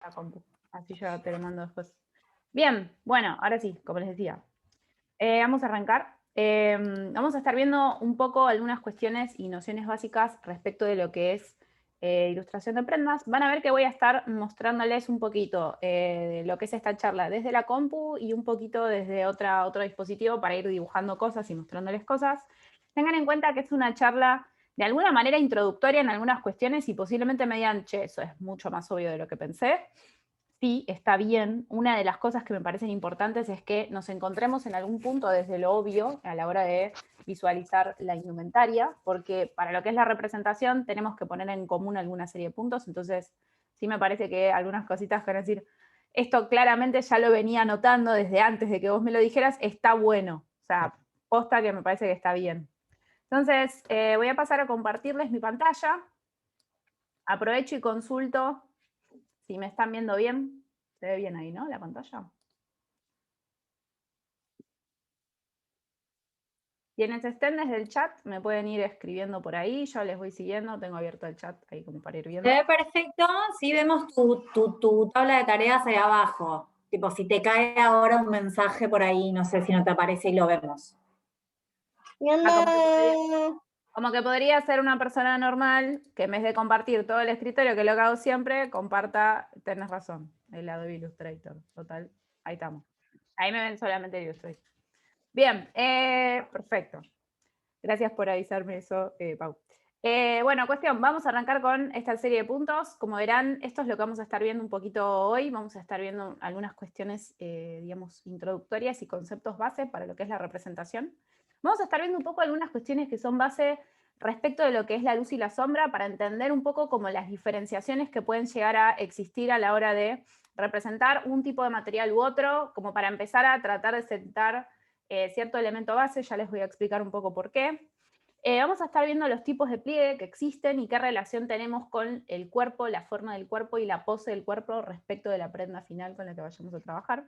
la compu. Así yo te lo mando después. Bien, bueno, ahora sí, como les decía. Vamos a arrancar. Vamos a estar viendo un poco algunas cuestiones y nociones básicas respecto de lo que es ilustración de prendas. Van a ver que voy a estar mostrándoles un poquito de lo que es esta charla desde la compu y un poquito desde otro dispositivo para ir dibujando cosas y mostrándoles cosas. Tengan en cuenta que es una charla de alguna manera introductoria en algunas cuestiones y posiblemente me digan, che, eso es mucho más obvio de lo que pensé. Sí, está bien. Una de las cosas que me parecen importantes es que nos encontremos en algún punto desde lo obvio a la hora de visualizar la indumentaria, porque para lo que es la representación tenemos que poner en común alguna serie de puntos, entonces sí me parece que algunas cositas que van a decir, esto claramente ya lo venía notando desde antes de que vos me lo dijeras, está bueno. O sea, posta que me parece que está bien. Entonces, voy a pasar a compartirles mi pantalla. Aprovecho y consulto si me están viendo bien. Se ve bien ahí, ¿no? La pantalla. Quienes estén desde el chat me pueden ir escribiendo por ahí, yo les voy siguiendo, tengo abierto el chat ahí como para ir viendo. Se ve perfecto, sí vemos tu tabla de tareas ahí abajo. Tipo, si te cae ahora un mensaje por ahí, no sé si no te aparece y lo vemos. Como que podría ser una persona normal que en vez de compartir todo el escritorio, que es lo que hago siempre, comparta, tenés razón, el Adobe Illustrator, total, ahí estamos. Ahí me ven solamente el Illustrator. Bien, perfecto. Gracias por avisarme eso, Pau. Bueno, cuestión, vamos a arrancar con esta serie de puntos. Como verán, esto es lo que vamos a estar viendo un poquito hoy. Vamos a estar viendo algunas cuestiones, digamos, introductorias y conceptos base para lo que es la representación. Vamos a estar viendo un poco algunas cuestiones que son base respecto de lo que es la luz y la sombra para entender un poco como las diferenciaciones que pueden llegar a existir a la hora de representar un tipo de material u otro, como para empezar a tratar de sentar cierto elemento base, ya les voy a explicar un poco por qué. Vamos a estar viendo los tipos de pliegue que existen y qué relación tenemos con el cuerpo, la forma del cuerpo y la pose del cuerpo respecto de la prenda final con la que vayamos a trabajar.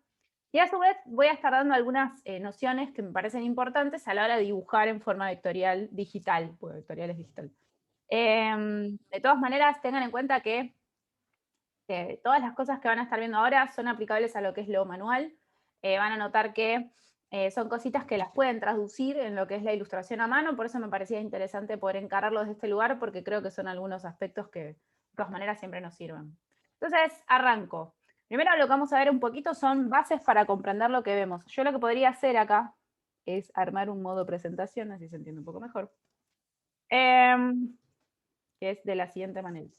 Y a su vez voy a estar dando algunas nociones que me parecen importantes a la hora de dibujar en forma vectorial digital, porque vectorial es digital. De todas maneras, tengan en cuenta que todas las cosas que van a estar viendo ahora son aplicables a lo que es lo manual. Van a notar que son cositas que las pueden traducir en lo que es la ilustración a mano, por eso me parecía interesante poder encararlo desde este lugar, porque creo que son algunos aspectos que de todas maneras siempre nos sirven. Entonces, arranco. Primero lo que vamos a ver un poquito son bases para comprender lo que vemos. Yo lo que podría hacer acá es armar un modo presentación, así se entiende un poco mejor, que es de la siguiente manera.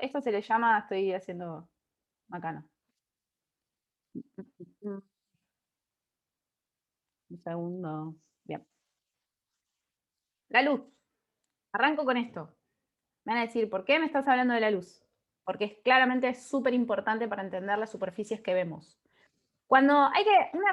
Esto se le llama, estoy haciendo macana. Un segundo. Bien. La luz. Arranco con esto. Me van a decir, ¿por qué me estás hablando de la luz? Porque es claramente súper importante para entender las superficies que vemos. Una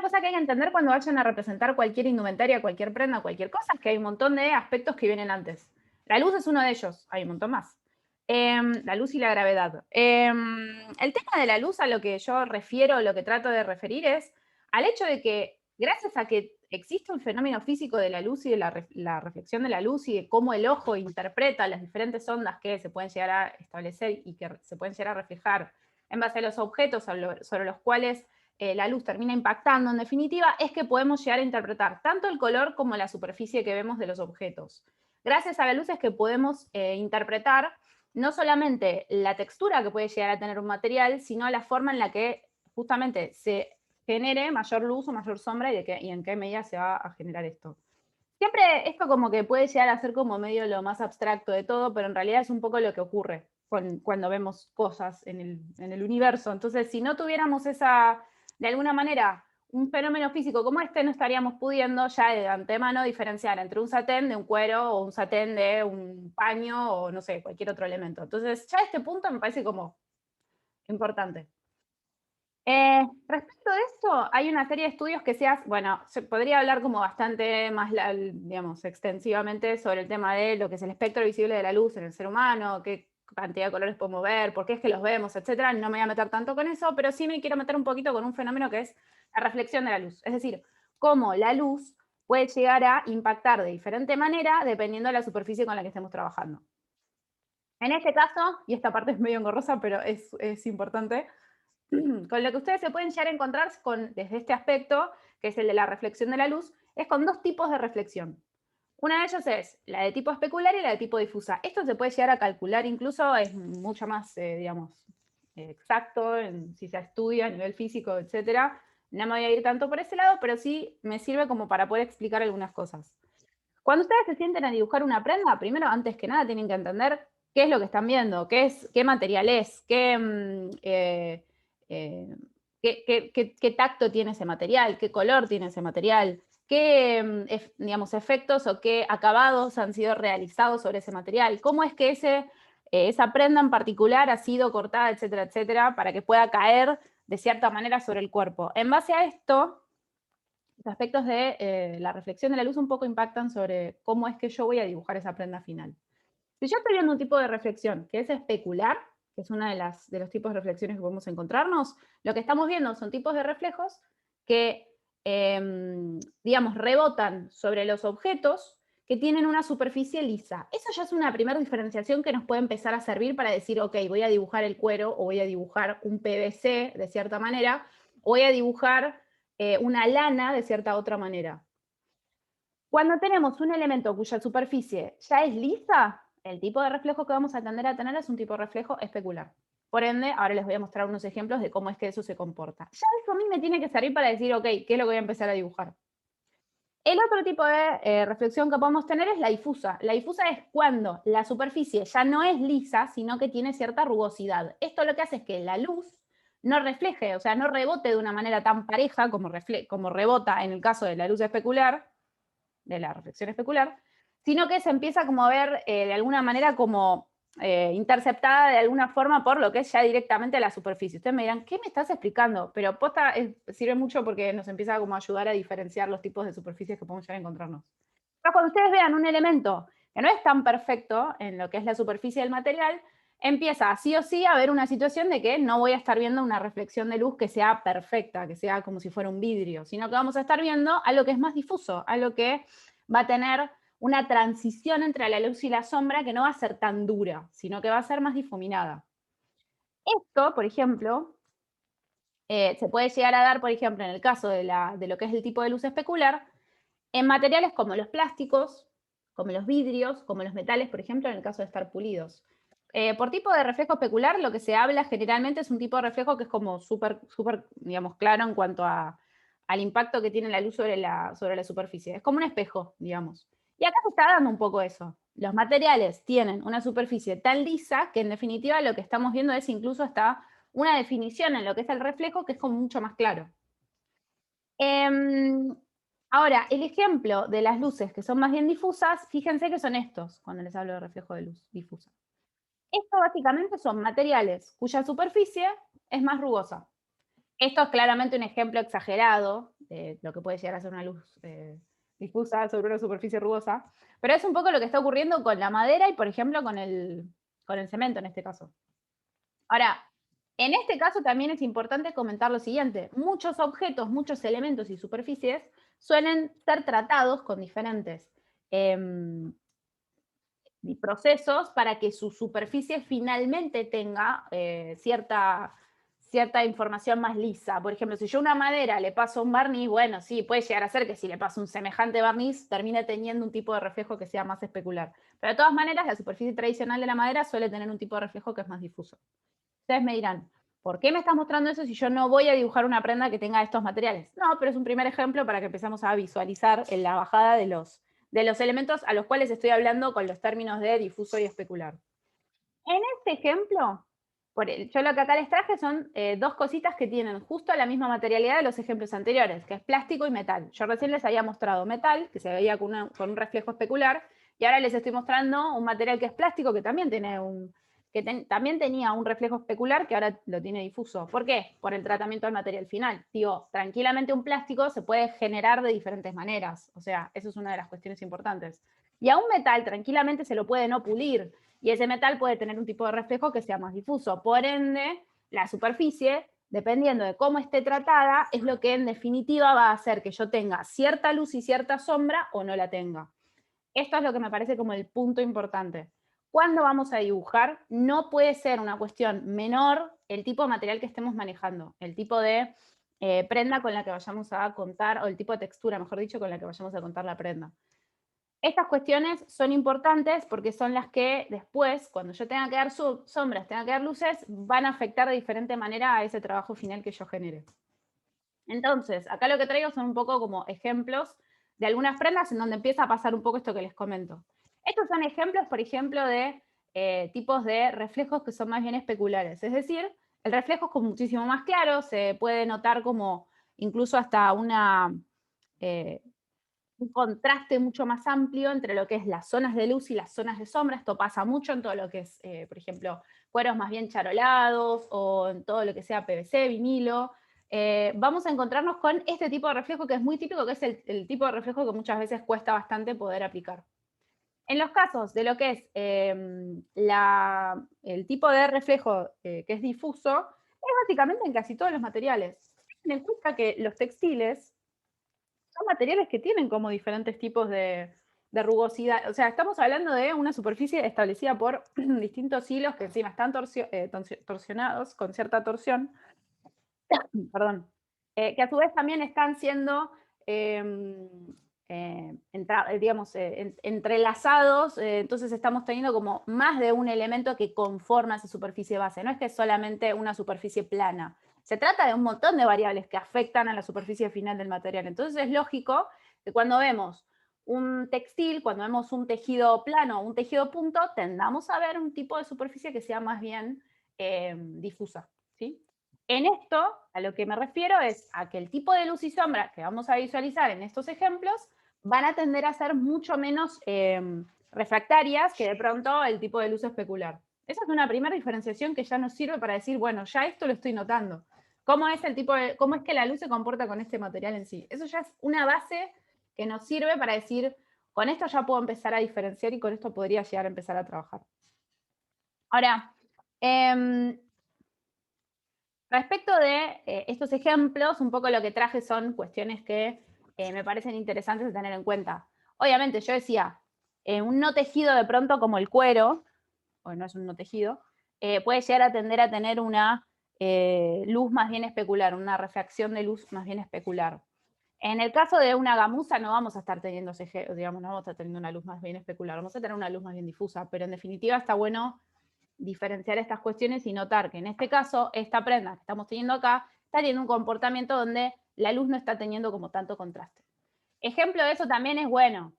cosa que hay que entender cuando vayan a representar cualquier indumentaria, cualquier prenda, cualquier cosa, es que hay un montón de aspectos que vienen antes. La luz es uno de ellos, hay un montón más. La luz y la gravedad. El tema de la luz a lo que yo refiero, lo que trato de referir es al hecho de que gracias a que existe un fenómeno físico de la luz y de la reflexión de la luz y de cómo el ojo interpreta las diferentes ondas que se pueden llegar a establecer y que se pueden llegar a reflejar en base a los objetos sobre los cuales la luz termina impactando, en definitiva, es que podemos llegar a interpretar tanto el color como la superficie que vemos de los objetos. Gracias a la luz es que podemos interpretar no solamente la textura que puede llegar a tener un material, sino la forma en la que justamente se genere mayor luz o mayor sombra y en qué medida se va a generar esto. Siempre esto como que puede llegar a ser como medio lo más abstracto de todo, pero en realidad es un poco lo que ocurre cuando vemos cosas en el universo. Entonces, si no tuviéramos de alguna manera, un fenómeno físico como este, no estaríamos pudiendo ya de antemano diferenciar entre un satén de un cuero o un satén de un paño o no sé, cualquier otro elemento. Entonces, ya a este punto me parece como importante. Respecto de esto, hay una serie de estudios que se podría hablar como bastante más, digamos, extensivamente sobre el tema de lo que es el espectro visible de la luz en el ser humano, qué cantidad de colores podemos ver, por qué es que los vemos, etcétera. No me voy a meter tanto con eso, pero sí me quiero meter un poquito con un fenómeno que es la reflexión de la luz. Es decir, cómo la luz puede llegar a impactar de diferente manera dependiendo de la superficie con la que estemos trabajando. En este caso, y esta parte es medio engorrosa, pero es importante, con lo que ustedes se pueden llegar a encontrar desde este aspecto, que es el de la reflexión de la luz, es con dos tipos de reflexión. Una de ellas es la de tipo especular y la de tipo difusa. Esto se puede llegar a calcular, incluso es mucho más, digamos, exacto, si se estudia a nivel físico, etcétera. No me voy a ir tanto por ese lado, pero sí me sirve como para poder explicar algunas cosas. Cuando ustedes se sienten a dibujar una prenda, primero, antes que nada, tienen que entender qué es lo que están viendo, qué material es, eh, qué tacto tiene ese material, qué color tiene ese material, qué digamos, efectos o qué acabados han sido realizados sobre ese material, cómo es que esa prenda en particular ha sido cortada, etcétera, etcétera, para que pueda caer de cierta manera sobre el cuerpo. En base a esto, los aspectos de la reflexión de la luz un poco impactan sobre cómo es que yo voy a dibujar esa prenda final. Si yo estoy viendo un tipo de reflexión que es especular, que es uno de los tipos de reflexiones que podemos encontrarnos, lo que estamos viendo son tipos de reflejos que, digamos, rebotan sobre los objetos que tienen una superficie lisa. Eso ya es una primera diferenciación que nos puede empezar a servir para decir, ok, voy a dibujar el cuero o voy a dibujar un PVC de cierta manera, o voy a dibujar una lana de cierta otra manera. Cuando tenemos un elemento cuya superficie ya es lisa, el tipo de reflejo que vamos a tender a tener es un tipo de reflejo especular. Por ende, ahora les voy a mostrar unos ejemplos de cómo es que eso se comporta. Ya eso a mí me tiene que servir para decir, ok, ¿qué es lo que voy a empezar a dibujar? El otro tipo de reflexión que podemos tener es la difusa. La difusa es cuando la superficie ya no es lisa, sino que tiene cierta rugosidad. Esto lo que hace es que la luz no refleje, o sea, no rebote de una manera tan pareja como rebota en el caso de la luz especular, de la reflexión especular, sino que se empieza como a ver de alguna manera como interceptada de alguna forma por lo que es ya directamente la superficie. Ustedes me dirán, ¿qué me estás explicando? Pero posta sirve mucho porque nos empieza como a ayudar a diferenciar los tipos de superficies que podemos llegar a encontrarnos. Pero cuando ustedes vean un elemento que no es tan perfecto en lo que es la superficie del material, empieza sí o sí a haber una situación de que no voy a estar viendo una reflexión de luz que sea perfecta, que sea como si fuera un vidrio, sino que vamos a estar viendo algo que es más difuso, algo que va a tener una transición entre la luz y la sombra que no va a ser tan dura, sino que va a ser más difuminada. Esto, por ejemplo, se puede llegar a dar, por ejemplo, en el caso de lo que es el tipo de luz especular, en materiales como los plásticos, como los vidrios, como los metales, por ejemplo, en el caso de estar pulidos. Por tipo de reflejo especular, lo que se habla generalmente es un tipo de reflejo que es como súper, digamos, claro en cuanto al impacto que tiene la luz sobre la superficie. Es como un espejo, digamos. Y acá se está dando un poco eso. Los materiales tienen una superficie tan lisa que en definitiva lo que estamos viendo es incluso hasta una definición en lo que es el reflejo que es como mucho más claro. Ahora, el ejemplo de las luces que son más bien difusas, fíjense que son estos, cuando les hablo de reflejo de luz difusa. Estos básicamente son materiales cuya superficie es más rugosa. Esto es claramente un ejemplo exagerado de lo que puede llegar a ser una luz difusa sobre una superficie rugosa, pero es un poco lo que está ocurriendo con la madera y, por ejemplo, con el cemento en este caso. Ahora, en este caso también es importante comentar lo siguiente. Muchos objetos, muchos elementos y superficies suelen ser tratados con diferentes procesos para que su superficie finalmente tenga cierta información más lisa. Por ejemplo, si yo a una madera le paso un barniz, bueno, sí, puede llegar a ser que si le paso un semejante barniz termine teniendo un tipo de reflejo que sea más especular. Pero de todas maneras, la superficie tradicional de la madera suele tener un tipo de reflejo que es más difuso. Ustedes me dirán, ¿por qué me estás mostrando eso si yo no voy a dibujar una prenda que tenga estos materiales? No, pero es un primer ejemplo para que empezamos a visualizar en la bajada de los elementos a los cuales estoy hablando con los términos de difuso y especular. En este ejemplo, yo lo que acá les traje son dos cositas que tienen justo la misma materialidad de los ejemplos anteriores, que es plástico y metal. Yo recién les había mostrado metal, que se veía con un reflejo especular, y ahora les estoy mostrando un material que es plástico, que también tiene también tenía un reflejo especular que ahora lo tiene difuso. ¿Por qué? Por el tratamiento del material final. Digo, tranquilamente un plástico se puede generar de diferentes maneras. O sea, eso es una de las cuestiones importantes. Y a un metal tranquilamente se lo puede no pulir. Y ese metal puede tener un tipo de reflejo que sea más difuso. Por ende, la superficie, dependiendo de cómo esté tratada, es lo que en definitiva va a hacer que yo tenga cierta luz y cierta sombra o no la tenga. Esto es lo que me parece como el punto importante. cuando vamos a dibujar, no puede ser una cuestión menor el tipo de material que estemos manejando, el tipo de prenda con la que vayamos a contar, o el tipo de textura, mejor dicho, con la que vayamos a contar la prenda. Estas cuestiones son importantes porque son las que después, cuando yo tenga que dar sombras, tenga que dar luces, van a afectar de diferente manera a ese trabajo final que yo genere. Entonces, acá lo que traigo son un poco como ejemplos de algunas prendas en donde empieza a pasar un poco esto que les comento. Estos son ejemplos, por ejemplo, de tipos de reflejos que son más bien especulares. Es decir, el reflejo es como muchísimo más claro, se puede notar como incluso hasta un contraste mucho más amplio entre lo que es las zonas de luz y las zonas de sombra. Esto pasa mucho en todo lo que es, por ejemplo, cueros más bien charolados o en todo lo que sea PVC, vinilo. Vamos a encontrarnos con este tipo de reflejo que es muy típico, que es el tipo de reflejo que muchas veces cuesta bastante poder aplicar. En los casos de lo que es el tipo de reflejo que es difuso, es básicamente en casi todos los materiales. Ten en cuenta que los textiles son materiales que tienen como diferentes tipos de rugosidad. O sea, estamos hablando de una superficie establecida por distintos hilos que encima están torsionados con cierta torsión, perdón, que a su vez también están siendo, digamos, entrelazados, entonces estamos teniendo como más de un elemento que conforma esa superficie base, no es que es solamente una superficie plana. Se trata de un montón de variables que afectan a la superficie final del material. Entonces es lógico que cuando vemos un textil, cuando vemos un tejido plano o un tejido punto, tendamos a ver un tipo de superficie que sea más bien difusa, ¿sí? En esto, a lo que me refiero es a que el tipo de luz y sombra que vamos a visualizar en estos ejemplos van a tender a ser mucho menos refractarias que de pronto el tipo de luz especular. Esa es una primera diferenciación que ya nos sirve para decir, bueno, ya esto lo estoy notando. ¿Cómo es cómo es que la luz se comporta con este material en sí? Eso ya es una base que nos sirve para decir, con esto ya puedo empezar a diferenciar y con esto podría llegar a empezar a trabajar. Ahora, respecto de estos ejemplos, un poco lo que traje son cuestiones que me parecen interesantes de tener en cuenta. Obviamente, yo decía, un no tejido de pronto como el cuero, o no es un no tejido, puede llegar a tender a tener una luz más bien especular, una refracción de luz más bien especular. En el caso de una gamuza no vamos a estar teniendo, digamos, no vamos a estar teniendo una luz más bien especular, vamos a tener una luz más bien difusa, pero en definitiva está bueno diferenciar estas cuestiones y notar que en este caso, esta prenda que estamos teniendo acá, está teniendo un comportamiento donde la luz no está teniendo como tanto contraste. Ejemplo de eso también es, bueno,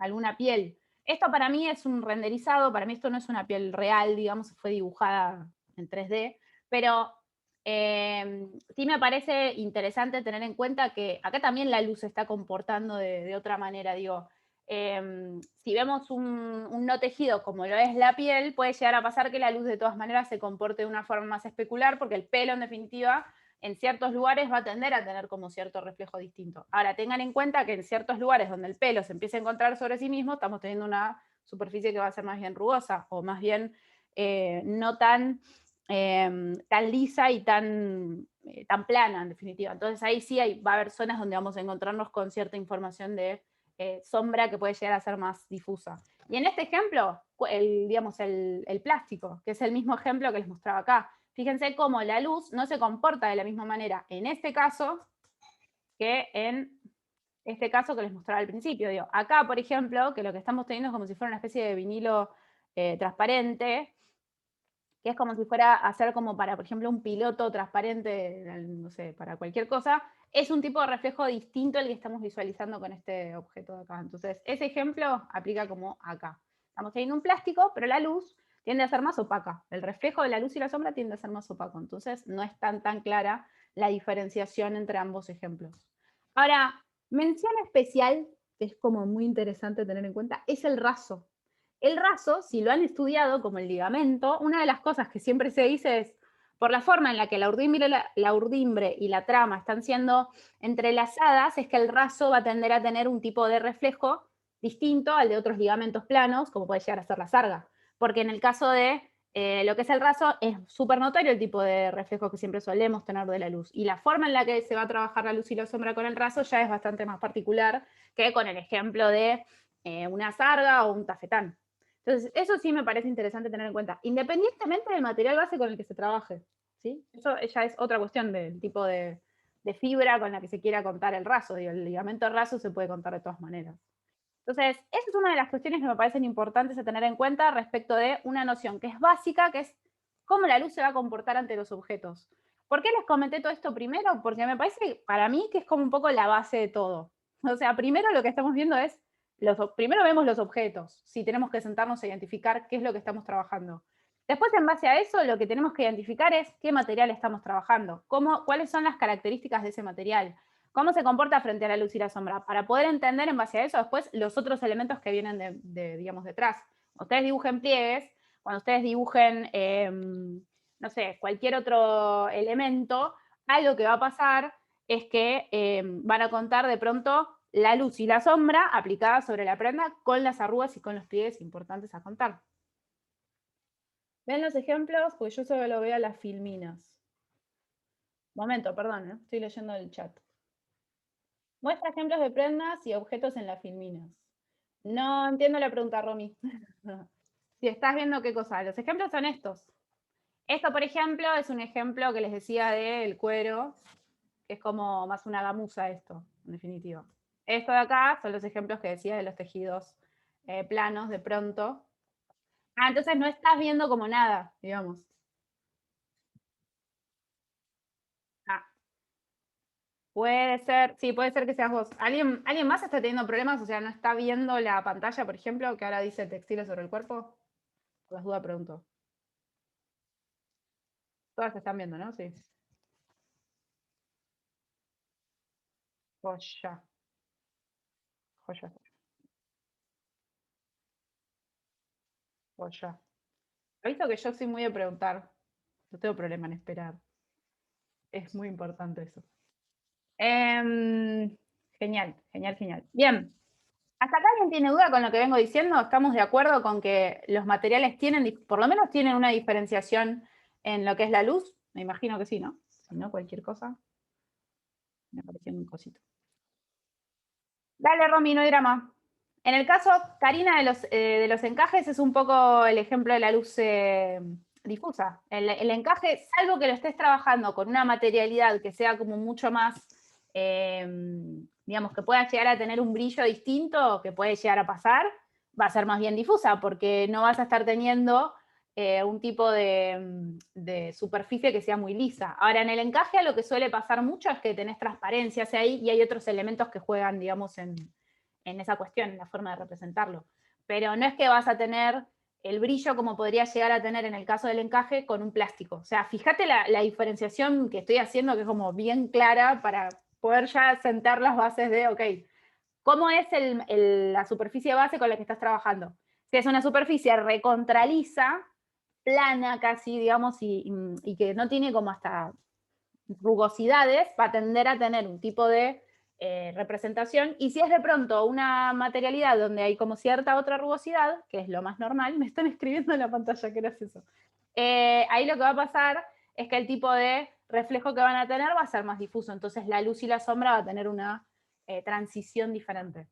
alguna piel. Esto para mí es un renderizado, para mí esto no es una piel real, digamos, fue dibujada en 3D, pero sí me parece interesante tener en cuenta que acá también la luz se está comportando de otra manera, digo, si vemos un no tejido como lo es la piel, puede llegar a pasar que la luz de todas maneras se comporte de una forma más especular, porque el pelo en definitiva en ciertos lugares va a tender a tener como cierto reflejo distinto. Ahora, tengan en cuenta que en ciertos lugares donde el pelo se empieza a encontrar sobre sí mismo, estamos teniendo una superficie que va a ser más bien rugosa, o más bien no tan, tan lisa y tan plana, en definitiva. Entonces ahí sí va a haber zonas donde vamos a encontrarnos con cierta información de sombra que puede llegar a ser más difusa. Y en este ejemplo, digamos, el plástico, que es el mismo ejemplo que les mostraba acá. Fíjense cómo la luz no se comporta de la misma manera en este caso que en este caso que les mostraba al principio. Digo, acá, por ejemplo, que lo que estamos teniendo es como si fuera una especie de vinilo transparente, que es como si fuera a hacer como para, por ejemplo, un piloto transparente, no sé, para cualquier cosa, es un tipo de reflejo distinto al que estamos visualizando con este objeto de acá. Entonces, ese ejemplo aplica como acá. Estamos teniendo un plástico, pero la luz tiende a ser más opaca. El reflejo de la luz y la sombra tiende a ser más opaco. Entonces, no es tan clara la diferenciación entre ambos ejemplos. Ahora, mención especial, que es como muy interesante tener en cuenta, es el raso. El raso, si lo han estudiado como el ligamento, una de las cosas que siempre se dice es, por la forma en la que la urdimbre y la trama están siendo entrelazadas, es que el raso va a tender a tener un tipo de reflejo distinto al de otros ligamentos planos, como puede llegar a ser la sarga. Porque en el caso de lo que es el raso, es súper notorio el tipo de reflejo que siempre solemos tener de la luz. Y la forma en la que se va a trabajar la luz y la sombra con el raso ya es bastante más particular que con el ejemplo de una sarga o un tafetán. Entonces, eso sí me parece interesante tener en cuenta, independientemente del material base con el que se trabaje, ¿sí? Eso ya es otra cuestión del tipo de fibra con la que se quiera contar el raso, digo, el ligamento raso se puede contar de todas maneras. Entonces, esa es una de las cuestiones que me parecen importantes a tener en cuenta respecto de una noción que es básica, que es cómo la luz se va a comportar ante los objetos. ¿Por qué les comenté todo esto primero? Porque me parece, para mí, que es como un poco la base de todo. O sea, primero lo que estamos viendo es, primero vemos los objetos, si tenemos que sentarnos a identificar qué es lo que estamos trabajando. Después, en base a eso, lo que tenemos que identificar es qué material estamos trabajando, cuáles son las características de ese material, cómo se comporta frente a la luz y la sombra, para poder entender en base a eso después los otros elementos que vienen digamos, detrás. Ustedes dibujen pliegues, cuando ustedes dibujen, no sé, cualquier otro elemento, algo que va a pasar es que van a contar de pronto la luz y la sombra aplicadas sobre la prenda con las arrugas y con los pliegues importantes a contar. ¿Ven los ejemplos? Pues yo solo lo veo a las filminas. Momento, perdón, estoy leyendo el chat. Muestra ejemplos de prendas y objetos en las filminas. No entiendo la pregunta, Romy. Si estás viendo qué cosa. Los ejemplos son estos. Esto, por ejemplo, es un ejemplo que les decía del cuero, que es como más una gamuza esto, en definitiva. Esto de acá son los ejemplos que decía de los tejidos planos de pronto. Ah, entonces no estás viendo como nada, digamos. Ah, puede ser, sí, puede ser que seas vos. ¿Alguien más está teniendo problemas? O sea, ¿no está viendo la pantalla, por ejemplo, que ahora dice textiles sobre el cuerpo? Por las dudas pregunto. Todas se están viendo, ¿no? Sí. Joya. Joya. Joya. He visto que yo soy muy de preguntar. No tengo problema en esperar. Es muy importante eso. Genial, genial, genial. Bien. ¿Hasta acá alguien tiene duda con lo que vengo diciendo? ¿Estamos de acuerdo con que los materiales tienen, por lo menos tienen una diferenciación en lo que es la luz? Me imagino que sí, ¿no? Si no, cualquier cosa. Me apareció un cosito. Dale, Romy, no hay drama. En el caso, Karina, de los encajes, es un poco el ejemplo de la luz difusa. El encaje, salvo que lo estés trabajando con una materialidad que sea como mucho más, digamos, que pueda llegar a tener un brillo distinto, que puede llegar a pasar, va a ser más bien difusa, porque no vas a estar teniendo un tipo de superficie que sea muy lisa. Ahora, en el encaje lo que suele pasar mucho es que tenés transparencias ahí y hay otros elementos que juegan, digamos, en esa cuestión, en la forma de representarlo. Pero no es que vas a tener el brillo como podría llegar a tener en el caso del encaje con un plástico. O sea, fíjate la diferenciación que estoy haciendo, que es como bien clara para poder ya sentar las bases de, ok, ¿cómo es la superficie base con la que estás trabajando? Si es una superficie recontralisa, plana casi, digamos, y que no tiene como hasta rugosidades, va a tender a tener un tipo de representación, y si es de pronto una materialidad donde hay como cierta otra rugosidad, que es lo más normal, me están escribiendo en la pantalla, ¿qué era eso? Ahí lo que va a pasar es que el tipo de reflejo que van a tener va a ser más difuso, entonces la luz y la sombra va a tener una transición diferente.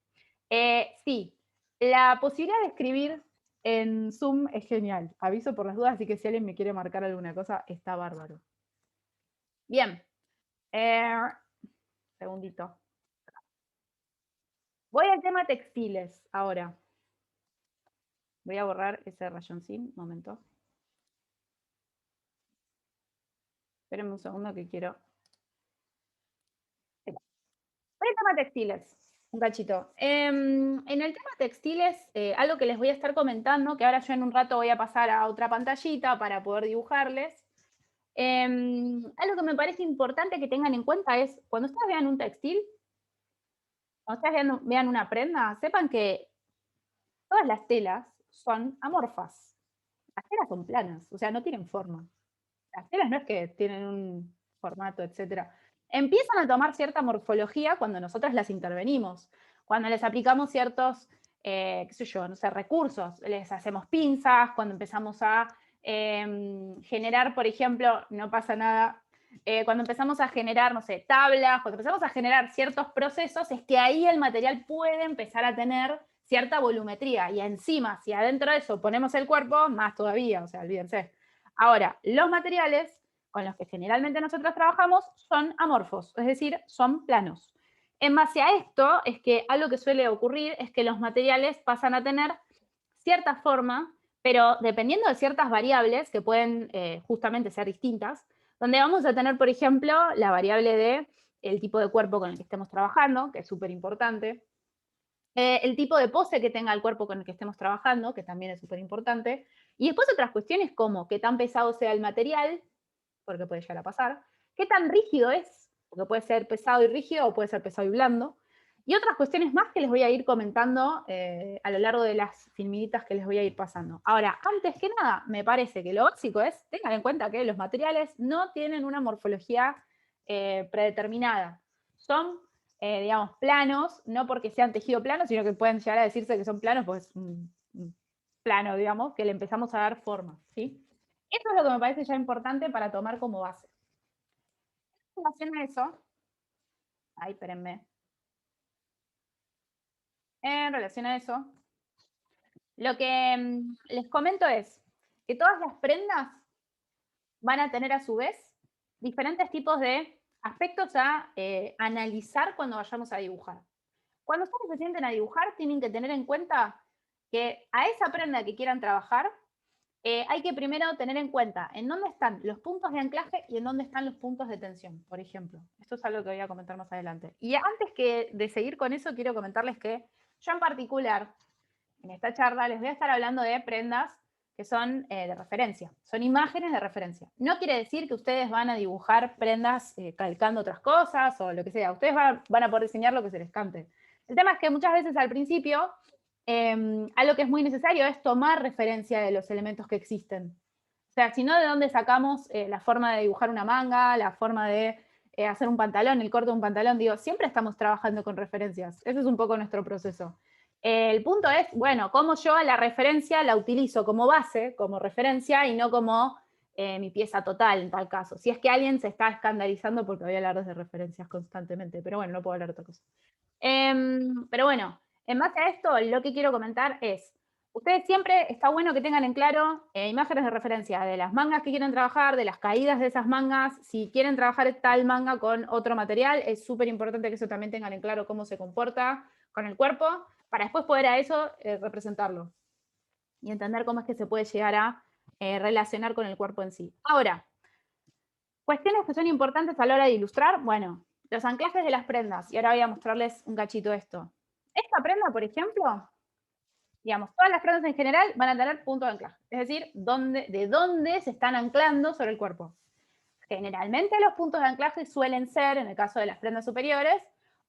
Sí, la posibilidad de escribir en Zoom es genial, aviso por las dudas, así que si alguien me quiere marcar alguna cosa, está bárbaro. Bien, segundito. Voy al tema textiles ahora. Voy a borrar ese rayoncín, momento. Espérenme un segundo que quiero. Voy al tema textiles. Un cachito. En el tema textiles, algo que les voy a estar comentando, que ahora yo en un rato voy a pasar a otra pantallita para poder dibujarles. Algo que me parece importante que tengan en cuenta es, cuando ustedes vean un textil, cuando ustedes vean una prenda, sepan que todas las telas son amorfas. Las telas son planas, o sea, no tienen forma. Las telas no es que tienen un formato, etcétera. Empiezan a tomar cierta morfología cuando nosotros las intervenimos, cuando les aplicamos ciertos, qué sé yo, no sé, recursos, les hacemos pinzas, cuando empezamos a generar, por ejemplo, no pasa nada, cuando empezamos a generar, no sé, tablas, cuando empezamos a generar ciertos procesos, es que ahí el material puede empezar a tener cierta volumetría, y encima, si adentro de eso ponemos el cuerpo, más todavía, o sea, olvídense. Ahora, los materiales con los que generalmente nosotros trabajamos son amorfos, es decir, son planos. En base a esto, es que algo que suele ocurrir es que los materiales pasan a tener cierta forma, pero dependiendo de ciertas variables, que pueden justamente ser distintas, donde vamos a tener, por ejemplo, la variable de el tipo de cuerpo con el que estemos trabajando, que es súper importante, el tipo de pose que tenga el cuerpo con el que estemos trabajando, que también es súper importante, y después otras cuestiones como qué tan pesado sea el material, porque puede llegar a pasar, qué tan rígido es, porque puede ser pesado y rígido o puede ser pesado y blando, y otras cuestiones más que les voy a ir comentando a lo largo de las filmiditas que les voy a ir pasando. Ahora, antes que nada, me parece que lo básico es, tengan en cuenta que los materiales no tienen una morfología predeterminada. Son, digamos, planos, no porque sean tejido plano, sino que pueden llegar a decirse que son planos, porque es un plano, digamos, que le empezamos a dar forma, ¿sí? Eso es lo que me parece ya importante para tomar como base. En relación a eso, ay, espérenme. En relación a eso, lo que les comento es que todas las prendas van a tener a su vez diferentes tipos de aspectos a analizar cuando vayamos a dibujar. Cuando ustedes se sienten a dibujar, tienen que tener en cuenta que a esa prenda que quieran trabajar, hay que primero tener en cuenta en dónde están los puntos de anclaje y en dónde están los puntos de tensión, por ejemplo. Esto es algo que voy a comentar más adelante. Y antes de seguir con eso, quiero comentarles que yo en particular, en esta charla, les voy a estar hablando de prendas que son de referencia, son imágenes de referencia. No quiere decir que ustedes van a dibujar prendas calcando otras cosas o lo que sea. Ustedes van a poder diseñar lo que se les cante. El tema es que muchas veces al principio algo que es muy necesario es tomar referencia de los elementos que existen. O sea, si no, ¿de dónde sacamos la forma de dibujar una manga, la forma de hacer un pantalón, el corte de un pantalón? Digo, siempre estamos trabajando con referencias. Ese es un poco nuestro proceso. El punto es, bueno, cómo yo a la referencia la utilizo como base, como referencia, y no como mi pieza total en tal caso. Si es que alguien se está escandalizando porque voy a hablar de referencias constantemente, pero bueno, no puedo hablar de otra cosa. Pero bueno, en base a esto, lo que quiero comentar es, ustedes siempre está bueno que tengan en claro imágenes de referencia de las mangas que quieren trabajar, de las caídas de esas mangas, si quieren trabajar tal manga con otro material, es súper importante que eso también tengan en claro cómo se comporta con el cuerpo, para después poder a eso representarlo y entender cómo es que se puede llegar a relacionar con el cuerpo en sí. Ahora, cuestiones que son importantes a la hora de ilustrar, bueno, los anclajes de las prendas, y ahora voy a mostrarles un cachito de esto. Esta prenda, por ejemplo, digamos, todas las prendas en general van a tener punto de anclaje, es decir, de dónde se están anclando sobre el cuerpo. Generalmente los puntos de anclaje suelen ser, en el caso de las prendas superiores,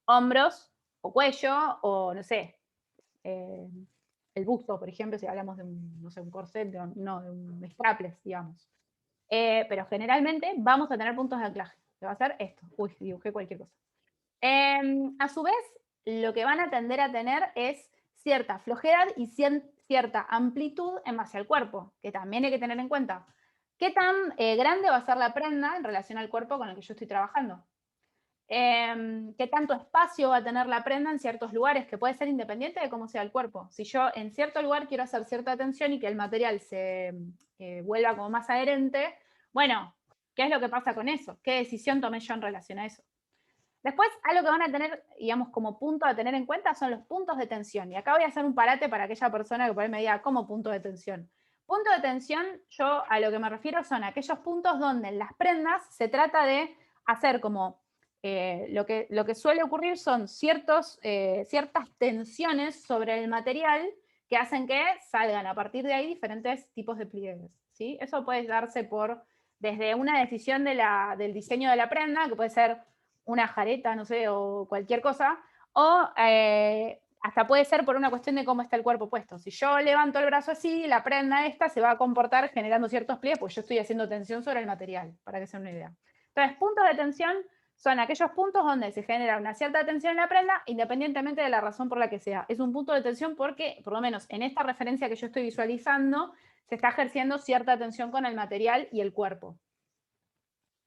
hombros o cuello, o no sé, el busto, por ejemplo, si hablamos de un, no sé, un corset, de un strapless, digamos. Pero generalmente vamos a tener puntos de anclaje, que va a ser esto. Uy, dibujé cualquier cosa. A su vez, lo que van a tender a tener es cierta flojedad y cierta amplitud en base al cuerpo, que también hay que tener en cuenta. ¿Qué tan grande va a ser la prenda en relación al cuerpo con el que yo estoy trabajando? ¿Qué tanto espacio va a tener la prenda en ciertos lugares? Que puede ser independiente de cómo sea el cuerpo. Si yo en cierto lugar quiero hacer cierta tensión y que el material se vuelva como más adherente, bueno, ¿qué es lo que pasa con eso? ¿Qué decisión tomé yo en relación a eso? Después, algo que van a tener, digamos, como punto a tener en cuenta son los puntos de tensión. Y acá voy a hacer un parate para aquella persona que por ahí me diga, ¿cómo punto de tensión? Punto de tensión, yo a lo que me refiero son aquellos puntos donde en las prendas se trata de hacer como, lo que suele ocurrir son ciertas tensiones sobre el material que hacen que salgan a partir de ahí diferentes tipos de pliegues, ¿sí? Eso puede darse desde una decisión del diseño de la prenda, que puede ser una jareta, no sé, o cualquier cosa, o hasta puede ser por una cuestión de cómo está el cuerpo puesto. Si yo levanto el brazo así, la prenda esta se va a comportar generando ciertos pliegues, pues yo estoy haciendo tensión sobre el material, para que sea una idea. Entonces, puntos de tensión son aquellos puntos donde se genera una cierta tensión en la prenda, independientemente de la razón por la que sea. Es un punto de tensión porque, por lo menos en esta referencia que yo estoy visualizando, se está ejerciendo cierta tensión con el material y el cuerpo.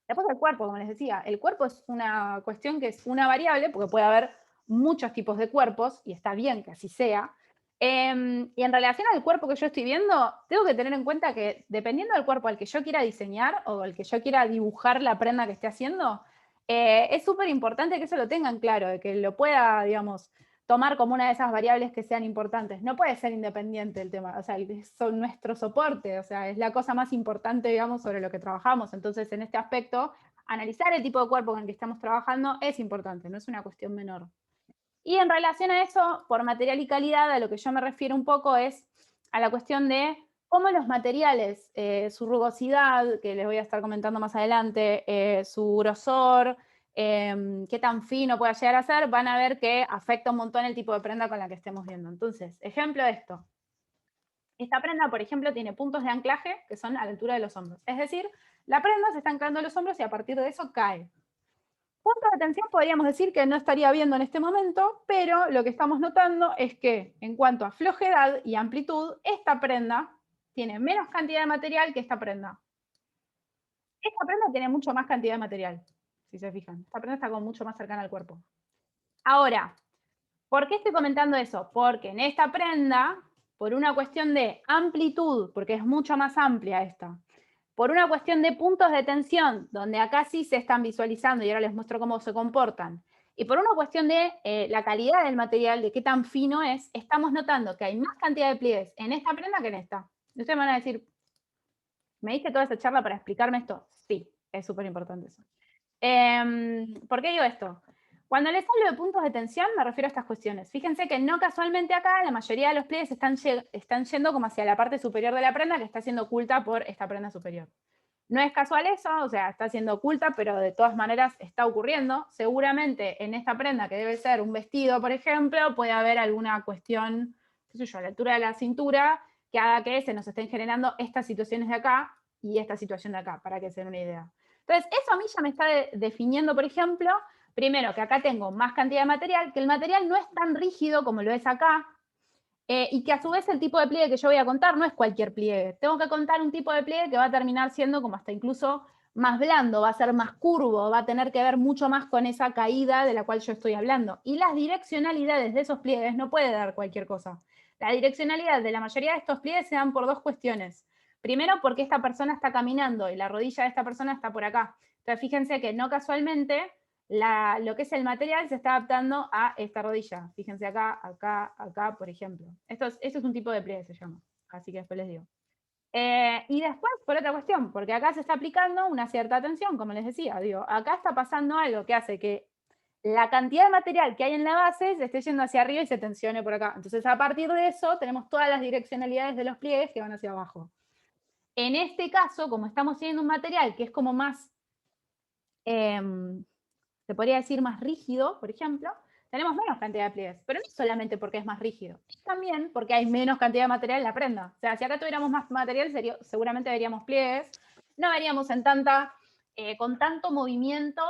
Después el cuerpo, como les decía, el cuerpo es una cuestión que es una variable, porque puede haber muchos tipos de cuerpos, y está bien que así sea, Y en relación al cuerpo que yo estoy viendo, tengo que tener en cuenta que dependiendo del cuerpo al que yo quiera diseñar o al que yo quiera dibujar la prenda que esté haciendo, es súper importante que eso lo tengan claro, de que lo pueda, digamos, tomar como una de esas variables que sean importantes. No puede ser independiente el tema, o sea, son nuestro soporte, o sea, es la cosa más importante, digamos, sobre lo que trabajamos. Entonces, en este aspecto, analizar el tipo de cuerpo con el que estamos trabajando es importante, no es una cuestión menor. Y en relación a eso, por material y calidad, a lo que yo me refiero un poco es a la cuestión de cómo los materiales, su rugosidad, que les voy a estar comentando más adelante, su grosor, qué tan fino pueda llegar a ser, van a ver que afecta un montón el tipo de prenda con la que estemos viendo. Entonces, ejemplo de esto. Esta prenda, por ejemplo, tiene puntos de anclaje que son a la altura de los hombros. Es decir, la prenda se está anclando en los hombros y a partir de eso cae. Punto de tensión podríamos decir que no estaría viendo en este momento, pero lo que estamos notando es que en cuanto a flojedad y amplitud, esta prenda tiene menos cantidad de material que esta prenda. Esta prenda tiene mucho más cantidad de material, si se fijan. Esta prenda está como mucho más cercana al cuerpo. Ahora, ¿por qué estoy comentando eso? Porque en esta prenda, por una cuestión de amplitud, porque es mucho más amplia esta, por una cuestión de puntos de tensión, donde acá sí se están visualizando y ahora les muestro cómo se comportan, y por una cuestión de la calidad del material, de qué tan fino es, estamos notando que hay más cantidad de pliegues en esta prenda que en esta. Y ustedes me van a decir, ¿me diste toda esa charla para explicarme esto? Sí, es súper importante eso. ¿Por qué digo esto? Cuando les hablo de puntos de tensión, me refiero a estas cuestiones. Fíjense que no casualmente acá la mayoría de los pliegues están yendo como hacia la parte superior de la prenda que está siendo oculta por esta prenda superior. No es casual eso, o sea, está siendo oculta, pero de todas maneras está ocurriendo. Seguramente en esta prenda, que debe ser un vestido, por ejemplo, puede haber alguna cuestión, qué sé yo, a la altura de la cintura, que haga que se nos estén generando estas situaciones de acá y esta situación de acá, para que se den una idea. Entonces, eso a mí ya me está definiendo, por ejemplo, primero, que acá tengo más cantidad de material, que el material no es tan rígido como lo es acá, y que a su vez el tipo de pliegue que yo voy a contar no es cualquier pliegue. Tengo que contar un tipo de pliegue que va a terminar siendo como hasta incluso más blando, va a ser más curvo, va a tener que ver mucho más con esa caída de la cual yo estoy hablando. Y las direccionalidades de esos pliegues no puede dar cualquier cosa. La direccionalidad de la mayoría de estos pliegues se dan por dos cuestiones. Primero, porque esta persona está caminando y la rodilla de esta persona está por acá. Entonces, fíjense que no casualmente lo que es el material se está adaptando a esta rodilla. Fíjense acá, acá, acá, por ejemplo. Esto es un tipo de pliegue, se llama. Así que después les digo. Y después, por otra cuestión, porque acá se está aplicando una cierta tensión, como les decía. Digo, acá está pasando algo que hace que la cantidad de material que hay en la base se esté yendo hacia arriba y se tensione por acá. Entonces, a partir de eso, tenemos todas las direccionalidades de los pliegues que van hacia abajo. En este caso, como estamos teniendo un material que es como más se podría decir más rígido, por ejemplo, tenemos menos cantidad de pliegues. Pero no solamente porque es más rígido, es también porque hay menos cantidad de material en la prenda. O sea, si acá tuviéramos más material, seguramente veríamos pliegues, no veríamos con tanto movimiento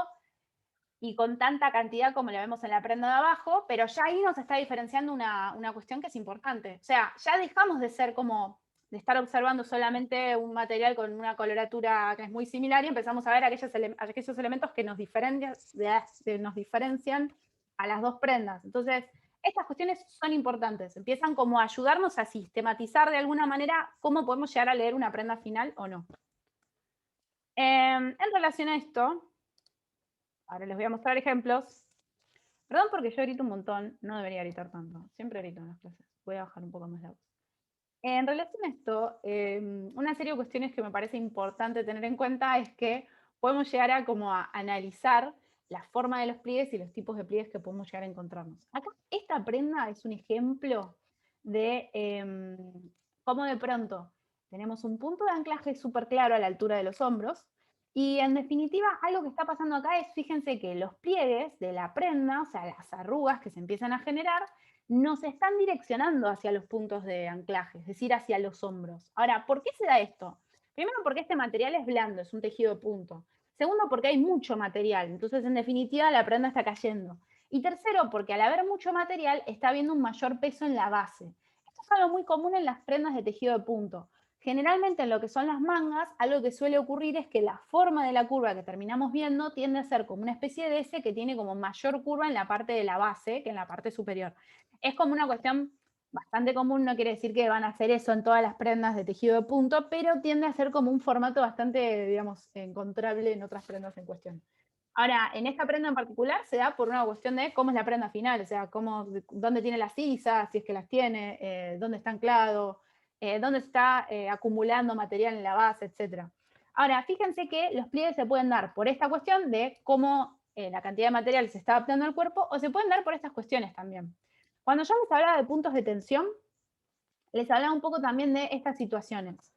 y con tanta cantidad como la vemos en la prenda de abajo, pero ya ahí nos está diferenciando una cuestión que es importante. O sea, ya dejamos de ser como de estar observando solamente un material con una coloratura que es muy similar y empezamos a ver aquellos elementos que nos diferencian a las dos prendas. Entonces, estas cuestiones son importantes, empiezan como a ayudarnos a sistematizar de alguna manera cómo podemos llegar a leer una prenda final o no. En relación a esto, ahora les voy a mostrar ejemplos. Perdón porque yo grito un montón, no debería gritar tanto, siempre grito en las clases, voy a bajar un poco más la voz. En relación a esto, una serie de cuestiones que me parece importante tener en cuenta es que podemos llegar a como a analizar la forma de los pliegues y los tipos de pliegues que podemos llegar a encontrarnos. Acá, esta prenda es un ejemplo de cómo de pronto tenemos un punto de anclaje súper claro a la altura de los hombros, y en definitiva, algo que está pasando acá es, fíjense que los pliegues de la prenda, o sea, las arrugas que se empiezan a generar, nos están direccionando hacia los puntos de anclaje, es decir, hacia los hombros. Ahora, ¿por qué se da esto? Primero, porque este material es blando, es un tejido de punto. Segundo, porque hay mucho material, entonces en definitiva la prenda está cayendo. Y tercero, porque al haber mucho material está habiendo un mayor peso en la base. Esto es algo muy común en las prendas de tejido de punto. Generalmente en lo que son las mangas, algo que suele ocurrir es que la forma de la curva que terminamos viendo tiende a ser como una especie de S que tiene como mayor curva en la parte de la base que en la parte superior. Es como una cuestión bastante común, no quiere decir que van a hacer eso en todas las prendas de tejido de punto, pero tiende a ser como un formato bastante, digamos, encontrable en otras prendas en cuestión. Ahora, en esta prenda en particular se da por una cuestión de cómo es la prenda final, o sea, dónde tiene las sisas, si es que las tiene, dónde está anclado, dónde está acumulando material en la base, etc. Ahora, fíjense que los pliegues se pueden dar por esta cuestión de cómo la cantidad de material se está adaptando al cuerpo, o se pueden dar por estas cuestiones también. Cuando yo les hablaba de puntos de tensión, les hablaba un poco también de estas situaciones.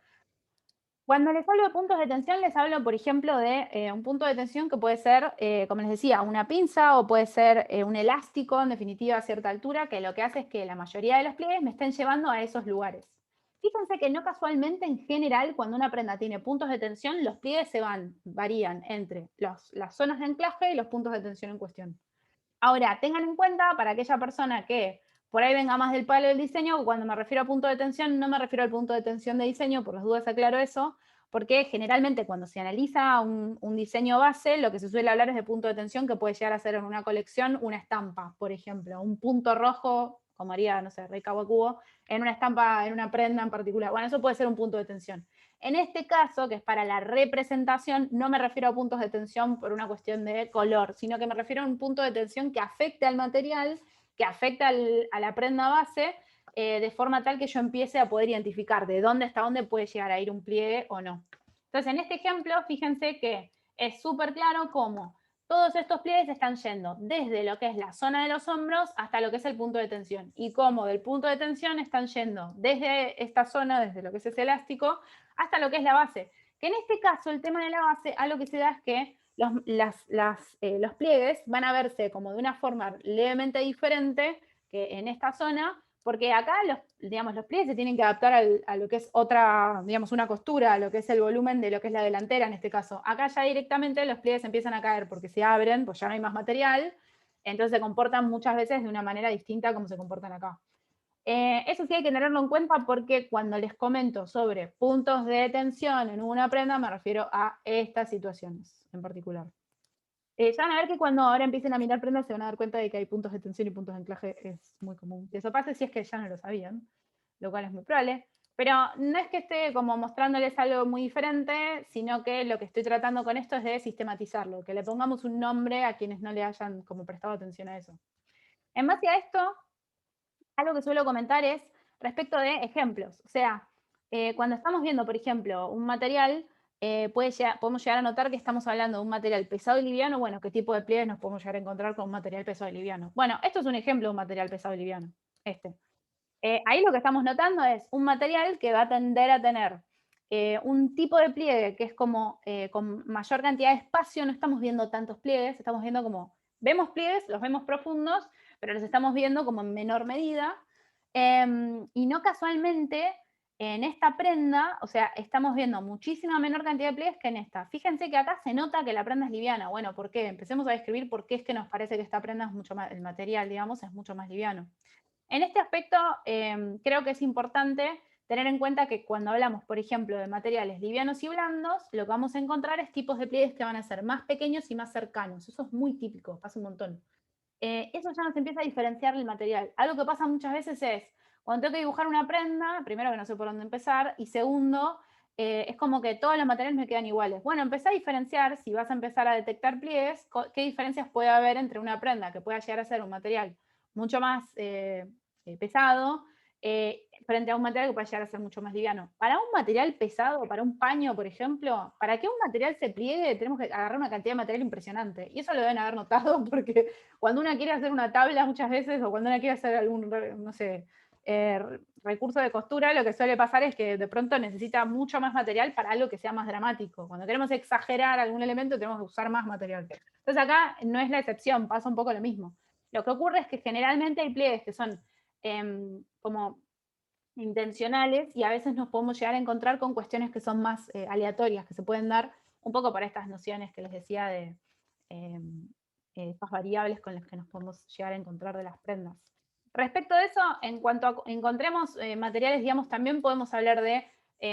Cuando les hablo de puntos de tensión, les hablo, por ejemplo, de un punto de tensión que puede ser, como les decía, una pinza o puede ser un elástico, en definitiva, a cierta altura, que lo que hace es que la mayoría de los pliegues me estén llevando a esos lugares. Fíjense que no casualmente, en general, cuando una prenda tiene puntos de tensión, los pliegues varían entre las zonas de anclaje y los puntos de tensión en cuestión. Ahora, tengan en cuenta, para aquella persona que por ahí venga más del palo del diseño, cuando me refiero a punto de tensión, no me refiero al punto de tensión de diseño, por las dudas aclaro eso, porque generalmente cuando se analiza un diseño base, lo que se suele hablar es de punto de tensión, que puede llegar a ser en una colección una estampa, por ejemplo, un punto rojo, como haría, no sé, Rey Kawakubo, en una estampa, en una prenda en particular. Bueno, eso puede ser un punto de tensión. En este caso, que es para la representación, no me refiero a puntos de tensión por una cuestión de color, sino que me refiero a un punto de tensión que afecte al material, que afecte a la prenda base, de forma tal que yo empiece a poder identificar de dónde hasta dónde puede llegar a ir un pliegue o no. Entonces, en este ejemplo, fíjense que es súper claro cómo todos estos pliegues están yendo desde lo que es la zona de los hombros hasta lo que es el punto de tensión, y cómo del punto de tensión están yendo desde esta zona, desde lo que es ese elástico, hasta lo que es la base. Que en este caso, el tema de la base, algo que se da es que los pliegues van a verse como de una forma levemente diferente que en esta zona, porque acá los pliegues se tienen que adaptar a lo que es otra, digamos, una costura, a lo que es el volumen de lo que es la delantera en este caso. Acá ya directamente los pliegues empiezan a caer porque se abren, pues ya no hay más material, entonces se comportan muchas veces de una manera distinta a como se comportan acá. Eso sí hay que tenerlo en cuenta, porque cuando les comento sobre puntos de tensión en una prenda, me refiero a estas situaciones en particular. Ya van a ver que cuando ahora empiecen a mirar prendas se van a dar cuenta de que hay puntos de tensión y puntos de anclaje, es muy común que eso pase, si es que ya no lo sabían, lo cual es muy probable. Pero no es que esté como mostrándoles algo muy diferente, sino que lo que estoy tratando con esto es de sistematizarlo, que le pongamos un nombre a quienes no le hayan como prestado atención a eso. En base a esto, algo que suelo comentar es respecto de ejemplos. O sea, cuando estamos viendo, por ejemplo, un material, podemos llegar a notar que estamos hablando de un material pesado y liviano. Bueno, ¿qué tipo de pliegues nos podemos llegar a encontrar con un material pesado y liviano? Bueno, esto es un ejemplo de un material pesado y liviano. Ahí lo que estamos notando es un material que va a tender a tener un tipo de pliegue que es como con mayor cantidad de espacio. No estamos viendo tantos pliegues, estamos viendo como, vemos pliegues, los vemos profundos, pero los estamos viendo como en menor medida. Y no casualmente en esta prenda, o sea, estamos viendo muchísima menor cantidad de pliegues que en esta. Fíjense que acá se nota que la prenda es liviana. Bueno, ¿por qué? Empecemos a describir por qué es que nos parece que esta prenda es mucho más, el material, digamos, es mucho más liviano. En este aspecto, creo que es importante tener en cuenta que cuando hablamos, por ejemplo, de materiales livianos y blandos, lo que vamos a encontrar es tipos de pliegues que van a ser más pequeños y más cercanos. Eso es muy típico, pasa un montón. Eso ya nos empieza a diferenciar el material. Algo que pasa muchas veces es, cuando tengo que dibujar una prenda, primero que no sé por dónde empezar, y segundo, es como que todos los materiales me quedan iguales. Bueno, empecé a diferenciar, si vas a empezar a detectar pliegues, qué diferencias puede haber entre una prenda que pueda llegar a ser un material mucho más pesado, frente a un material que puede llegar a ser mucho más liviano. Para un material pesado, para un paño, por ejemplo, para que un material se pliegue, tenemos que agarrar una cantidad de material impresionante. Y eso lo deben haber notado, porque cuando una quiere hacer una tabla muchas veces, o cuando una quiere hacer algún, no sé, recurso de costura, lo que suele pasar es que de pronto necesita mucho más material para algo que sea más dramático. Cuando queremos exagerar algún elemento, tenemos que usar más material. Entonces acá no es la excepción, pasa un poco lo mismo. Lo que ocurre es que generalmente hay pliegues que son como intencionales, y a veces nos podemos llegar a encontrar con cuestiones que son más aleatorias, que se pueden dar un poco por estas nociones que les decía de estas variables con las que nos podemos llegar a encontrar de las prendas. Respecto de eso, en cuanto a encontremos materiales, digamos, también podemos hablar de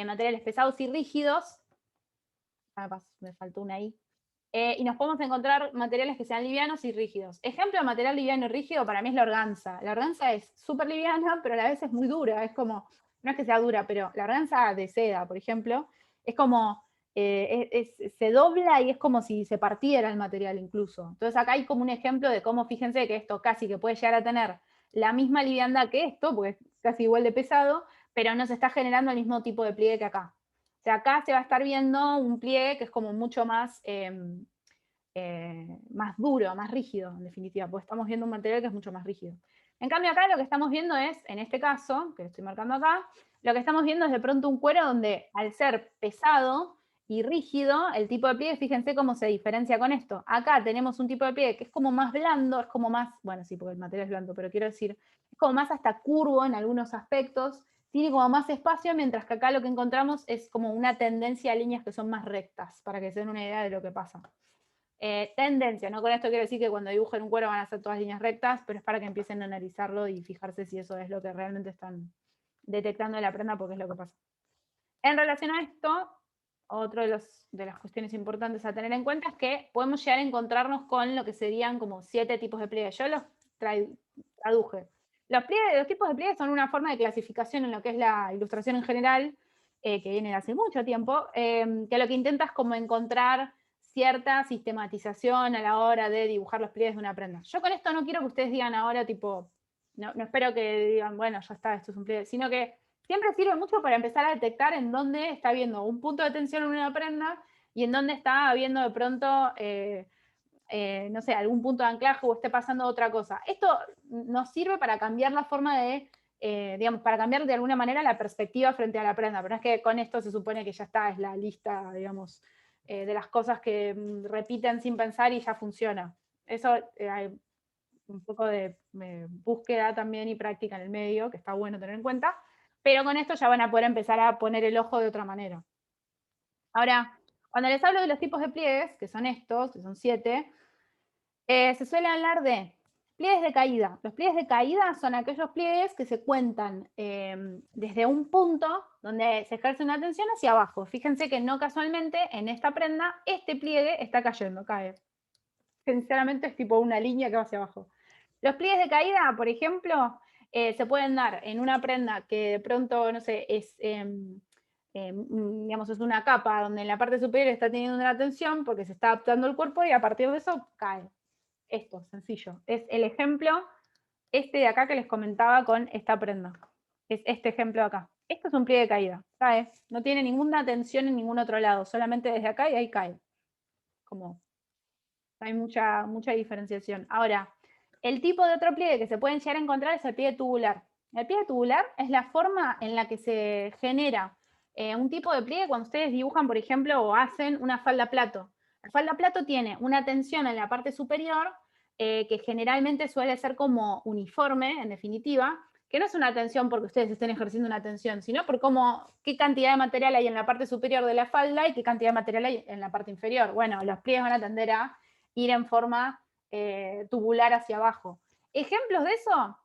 materiales pesados y rígidos. Me faltó una ahí. y nos podemos encontrar materiales que sean livianos y rígidos. Ejemplo de material liviano y rígido para mí es la organza. La organza es súper liviana, pero a la vez es muy dura. Es como, no es que sea dura, pero la organza de seda, por ejemplo, es como, se dobla y es como si se partiera el material incluso. Entonces acá hay como un ejemplo de cómo, fíjense que esto casi que puede llegar a tener la misma liviandad que esto, porque es casi igual de pesado, pero no se está generando el mismo tipo de pliegue que acá. O sea, acá se va a estar viendo un pliegue que es como mucho más, más duro, más rígido, en definitiva, porque estamos viendo un material que es mucho más rígido. En cambio acá lo que estamos viendo es, en este caso, que estoy marcando acá, lo que estamos viendo es de pronto un cuero donde al ser pesado y rígido, el tipo de pliegue, fíjense cómo se diferencia con esto. Acá tenemos un tipo de pliegue que es como más blando, es como más, bueno, sí, porque el material es blando, pero quiero decir, es como más hasta curvo en algunos aspectos, tiene como más espacio, mientras que acá lo que encontramos es como una tendencia a líneas que son más rectas, para que se den una idea de lo que pasa. Tendencia, no con esto quiero decir que cuando dibujen un cuero van a ser todas líneas rectas, pero es para que empiecen a analizarlo y fijarse si eso es lo que realmente están detectando en la prenda, porque es lo que pasa. En relación a esto, otro de las cuestiones importantes a tener en cuenta es que podemos llegar a encontrarnos con lo que serían como 7 tipos de pliegues. Yo los traduje. Los tipos de pliegues son una forma de clasificación en lo que es la ilustración en general, que viene de hace mucho tiempo, que lo que intenta es como encontrar cierta sistematización a la hora de dibujar los pliegues de una prenda. Yo con esto no quiero que ustedes digan ahora, tipo, no espero que digan, bueno, ya está, esto es un pliegue, sino que siempre sirve mucho para empezar a detectar en dónde está habiendo un punto de tensión en una prenda y en dónde está habiendo de pronto, no sé, algún punto de anclaje o esté pasando otra cosa. Esto nos sirve para cambiar la forma de, digamos, para cambiar de alguna manera la perspectiva frente a la prenda, pero no es que con esto se supone que ya está, es la lista, digamos, de las cosas que repiten sin pensar y ya funciona. Eso hay un poco de búsqueda también y práctica en el medio, que está bueno tener en cuenta, pero con esto ya van a poder empezar a poner el ojo de otra manera. Ahora, cuando les hablo de los tipos de pliegues, que son estos, que son 7, se suele hablar de pliegues de caída. Los pliegues de caída son aquellos pliegues que se cuentan desde un punto donde se ejerce una tensión hacia abajo. Fíjense que no casualmente en esta prenda este pliegue está cayendo, cae. Sinceramente es tipo una línea que va hacia abajo. Los pliegues de caída, por ejemplo, se pueden dar en una prenda que de pronto, no sé, es, digamos, es una capa donde en la parte superior está teniendo una tensión porque se está adaptando el cuerpo y a partir de eso cae. Esto, sencillo. Es el ejemplo, este de acá que les comentaba con esta prenda. Es este ejemplo de acá. Esto es un pliegue de caída, cae. No tiene ninguna tensión en ningún otro lado, solamente desde acá y ahí cae. Como hay mucha diferenciación. Ahora, el tipo de otro pliegue que se pueden llegar a encontrar es el pliegue tubular. El pliegue tubular es la forma en la que se genera un tipo de pliegue cuando ustedes dibujan, por ejemplo, o hacen una falda plato. La falda plato tiene una tensión en la parte superior que generalmente suele ser como uniforme, en definitiva, que no es una tensión porque ustedes estén ejerciendo una tensión, sino por qué cantidad de material hay en la parte superior de la falda y qué cantidad de material hay en la parte inferior. Bueno, los pliegues van a tender a ir en forma tubular hacia abajo. Ejemplos de eso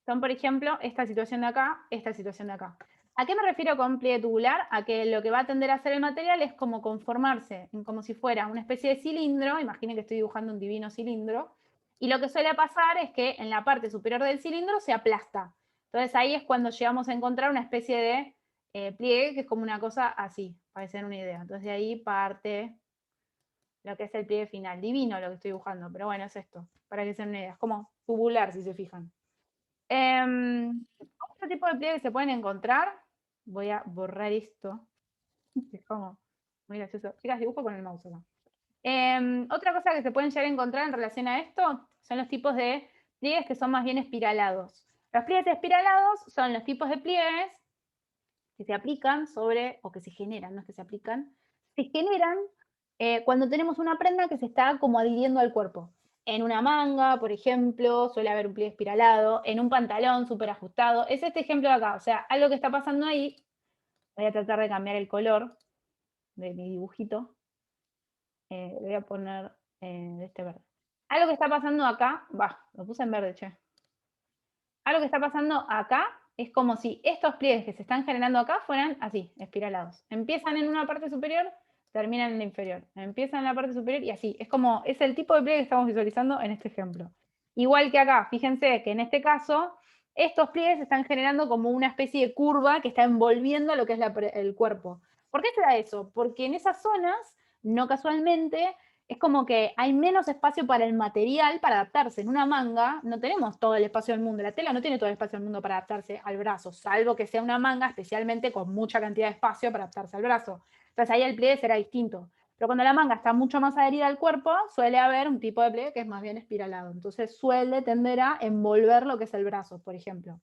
son, por ejemplo, esta situación de acá, esta situación de acá. ¿A qué me refiero con pliegue tubular? A que lo que va a tender a hacer el material es como conformarse, como si fuera una especie de cilindro, imaginen que estoy dibujando un divino cilindro, y lo que suele pasar es que en la parte superior del cilindro se aplasta. Entonces ahí es cuando llegamos a encontrar una especie de pliegue que es como una cosa así, para que se den una idea. Entonces de ahí parte lo que es el pliegue final. Divino lo que estoy dibujando, pero bueno, es esto, para que se den una idea. Es como tubular, si se fijan. Otro tipo de pliegue que se pueden encontrar, voy a borrar esto, es como muy gracioso. Chicas, dibujo con el mouse acá. Otra cosa que se pueden llegar a encontrar en relación a esto son los tipos de pliegues que son más bien espiralados. Los pliegues espiralados son los tipos de pliegues que se aplican sobre, o que se generan, no es que se aplican, se generan cuando tenemos una prenda que se está como adhiriendo al cuerpo. En una manga, por ejemplo, suele haber un pliegue espiralado, en un pantalón súper ajustado. Es este ejemplo de acá, o sea, algo que está pasando ahí. Voy a tratar de cambiar el color de mi dibujito. Le voy a poner de este verde. Algo que está pasando acá, lo puse en verde, che. Algo que está pasando acá es como si estos pliegues que se están generando acá fueran así, espiralados. Empiezan en una parte superior, termina en la inferior. Empieza en la parte superior y así. Es el tipo de pliegue que estamos visualizando en este ejemplo. Igual que acá, fíjense que en este caso, estos pliegues están generando como una especie de curva que está envolviendo lo que es el cuerpo. ¿Por qué se da eso? Porque en esas zonas, no casualmente, es como que hay menos espacio para el material para adaptarse. En una manga no tenemos todo el espacio del mundo, la tela no tiene todo el espacio del mundo para adaptarse al brazo, salvo que sea una manga especialmente con mucha cantidad de espacio para adaptarse al brazo. Entonces ahí el pliegue será distinto. Pero cuando la manga está mucho más adherida al cuerpo, suele haber un tipo de pliegue que es más bien espiralado. Entonces suele tender a envolver lo que es el brazo, por ejemplo.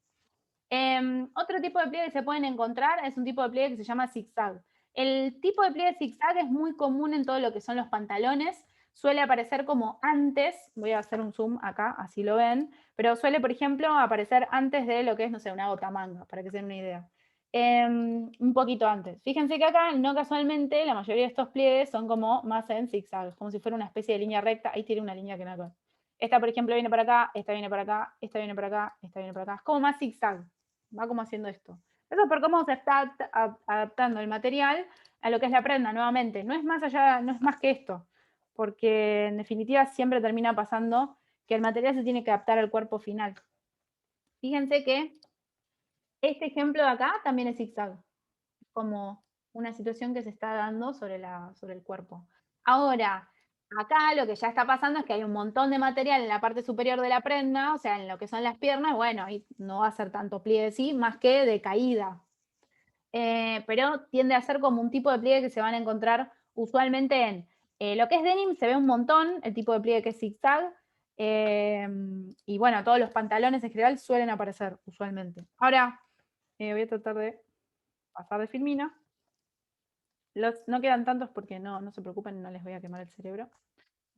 Otro tipo de pliegue que se pueden encontrar es un tipo de pliegue que se llama zigzag. El tipo de pliegue zigzag es muy común en todo lo que son los pantalones. Suele aparecer como antes, voy a hacer un zoom acá, así lo ven, pero suele, por ejemplo, aparecer antes de lo que es, no sé, una botamanga, para que se den una idea. Un poquito antes. Fíjense que acá, no casualmente, la mayoría de estos pliegues son como más en zigzag, como si fuera una especie de línea recta. Ahí tiene una línea que no acá. Esta, por ejemplo, viene para acá, esta viene para acá, esta viene para acá, esta viene para acá. Es como más zigzag. Va como haciendo esto. Eso es por cómo se está adaptando el material a lo que es la prenda, nuevamente. No es más allá, no es más que esto. Porque en definitiva siempre termina pasando que el material se tiene que adaptar al cuerpo final. Fíjense que este ejemplo de acá también es zigzag. Es como una situación que se está dando sobre el cuerpo. Ahora, acá lo que ya está pasando es que hay un montón de material en la parte superior de la prenda, o sea, en lo que son las piernas, bueno, ahí no va a ser tanto pliegue, sí, más que de caída. Pero tiende a ser como un tipo de pliegue que se van a encontrar usualmente en lo que es denim, se ve un montón, el tipo de pliegue que es zigzag, y bueno, todos los pantalones en general suelen aparecer usualmente. Ahora, voy a tratar de pasar de filmina. No quedan tantos porque no se preocupen, no les voy a quemar el cerebro.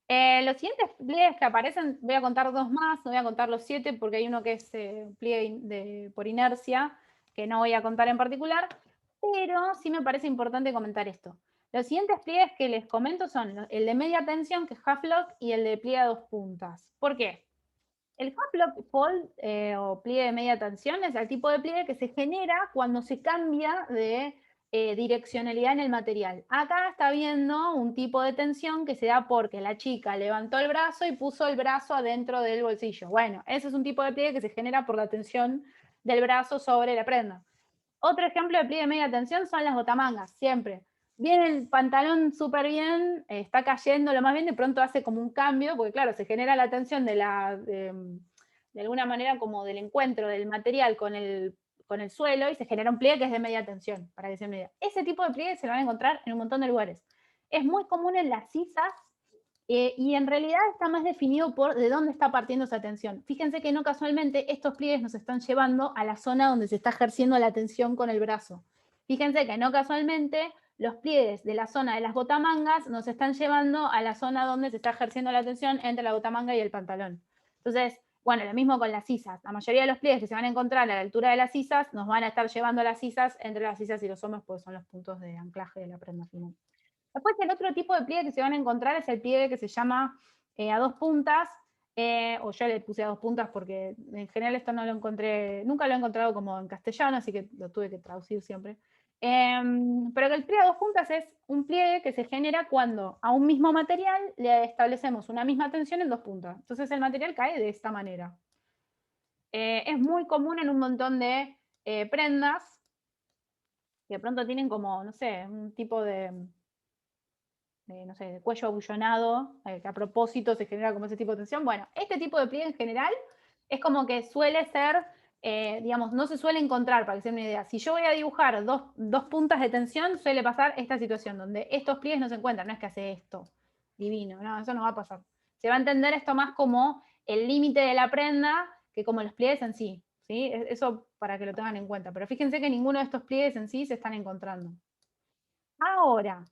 Los siguientes pliegues que aparecen, voy a contar dos más, no voy a contar los 7 porque hay uno que es pliegue por inercia, que no voy a contar en particular, pero sí me parece importante comentar esto. Los siguientes pliegues que les comento son el de media tensión, que es half lock, y el de pliegue a dos puntas. ¿Por qué? El half lock fold o pliegue de media tensión es el tipo de pliegue que se genera cuando se cambia de direccionalidad en el material. Acá está viendo un tipo de tensión que se da porque la chica levantó el brazo y puso el brazo adentro del bolsillo. Bueno, ese es un tipo de pliegue que se genera por la tensión del brazo sobre la prenda. Otro ejemplo de pliegue de media tensión son las botamangas, siempre. Viene el pantalón súper bien, está cayendo lo más bien, de pronto hace como un cambio, porque claro, se genera la tensión de alguna manera como del encuentro del material con el suelo y se genera un pliegue que es de media tensión, para que se den una idea. Ese tipo de pliegue se lo van a encontrar en un montón de lugares. Es muy común en las sisas y en realidad está más definido por de dónde está partiendo esa tensión. Fíjense que no casualmente estos pliegues nos están llevando a la zona donde se está ejerciendo la tensión con el brazo. Fíjense que no casualmente los pliegues de la zona de las botamangas nos están llevando a la zona donde se está ejerciendo la tensión entre la botamanga y el pantalón. Entonces, bueno, lo mismo con las sisas. La mayoría de los pliegues que se van a encontrar a la altura de las sisas nos van a estar llevando a las sisas entre las sisas y los hombros, porque son los puntos de anclaje de la prenda final. Después el otro tipo de pliegue que se van a encontrar es el pliegue que se llama a dos puntas, o yo le puse a dos puntas porque en general esto no lo encontré, nunca lo he encontrado como en castellano, así que lo tuve que traducir siempre. Pero que el pliegue a dos puntas es un pliegue que se genera cuando a un mismo material le establecemos una misma tensión en dos puntas. Entonces el material cae de esta manera. Es muy común en un montón de prendas que de pronto tienen como, no sé, un tipo no sé, de cuello abullonado, que a propósito se genera como ese tipo de tensión. Bueno, este tipo de pliegue en general es como que suele ser, digamos, no se suele encontrar, para que se den una idea. Si yo voy a dibujar dos puntas de tensión, suele pasar esta situación, donde estos pliegues no se encuentran, no es que hace esto, divino, no, eso no va a pasar. Se va a entender esto más como el límite de la prenda que como los pliegues en sí, ¿sí? Eso para que lo tengan en cuenta. Pero fíjense que ninguno de estos pliegues en sí se están encontrando. Ahora,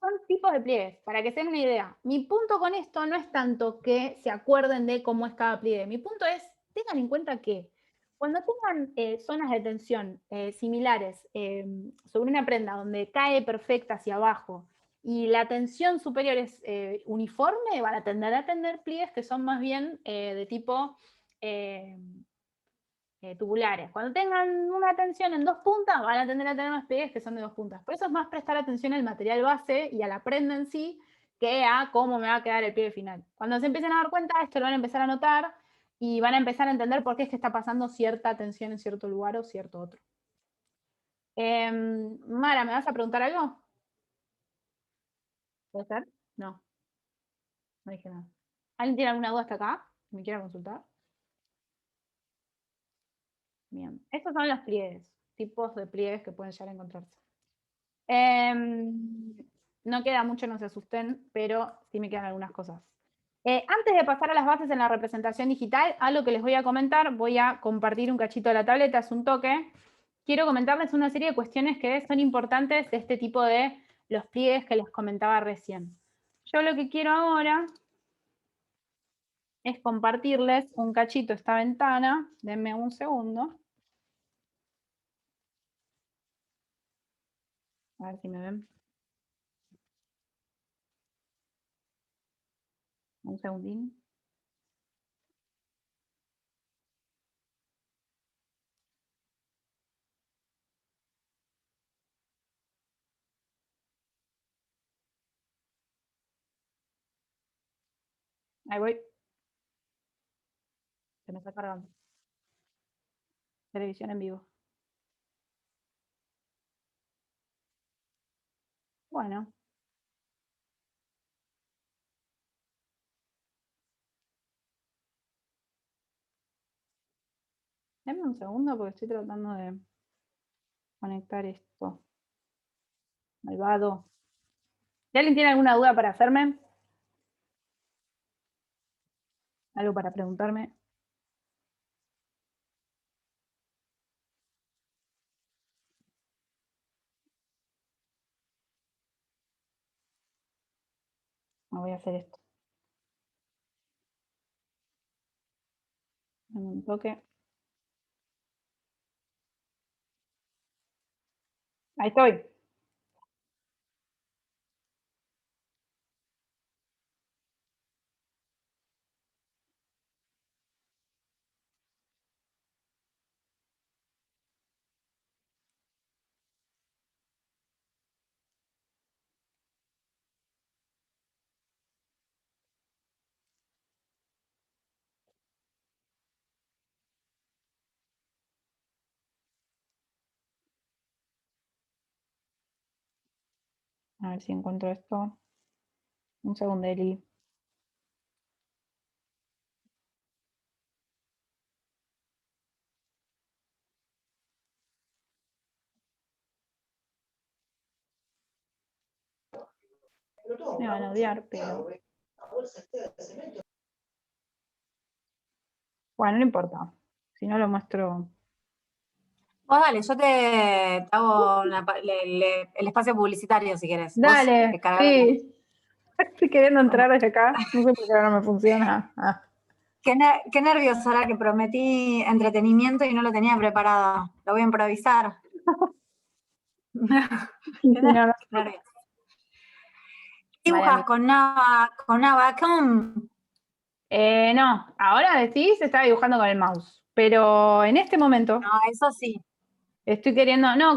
son tipos de pliegues, para que se den una idea. Mi punto con esto no es tanto que se acuerden de cómo es cada pliegue. Mi punto es, tengan en cuenta que cuando tengan zonas de tensión similares sobre una prenda donde cae perfecta hacia abajo y la tensión superior es uniforme, van a tender a tener pliegues que son más bien de tipo tubulares. Cuando tengan una tensión en 2 puntas, van a tender a tener unos pliegues que son de 2 puntas. Por eso es más prestar atención al material base y a la prenda en sí, que a cómo me va a quedar el pliegue final. Cuando se empiecen a dar cuenta, esto lo van a empezar a notar y van a empezar a entender por qué es que está pasando cierta tensión en cierto lugar o cierto otro. Mara, ¿me vas a preguntar algo? ¿Puede ser? No. No dije nada. ¿Alguien tiene alguna duda hasta acá? ¿Me quiere consultar? Bien. Estos son los pliegues, tipos de pliegues que pueden llegar a encontrarse. No queda mucho, no se asusten, pero sí me quedan algunas cosas. Antes de pasar a las bases en la representación digital, algo que les voy a comentar, voy a compartir un cachito de la tableta, es un toque. Quiero comentarles una serie de cuestiones que son importantes de este tipo de los pliegues que les comentaba recién. Yo lo que quiero ahora es compartirles un cachito esta ventana. Denme un segundo. A ver si me ven. Un segundín. Ahí voy. Se me está cargando. Televisión en vivo. Bueno. Denme un segundo porque estoy tratando de conectar esto. Malvado. ¿Si alguien tiene alguna duda para hacerme? ¿Algo para preguntarme? Me voy a hacer esto. Dame un toque. Ahí estoy. A ver si encuentro esto. Un segundo, Eli. Me van a odiar, pero... Bueno, no importa. Si no lo muestro... Vos dale, yo te hago el espacio publicitario si querés. Vos Dale, cargalo. sí. Estoy queriendo entrar desde acá. No sé por qué ahora no me funciona. Ah. Qué nervios ahora que prometí entretenimiento y no lo tenía preparado. Lo voy a improvisar. Sí, no, no. Nervios. Vale, ¿Dibujas con Navacom? no, ahora decís, estaba dibujando con el mouse. Pero en este momento No, eso sí. estoy queriendo. No,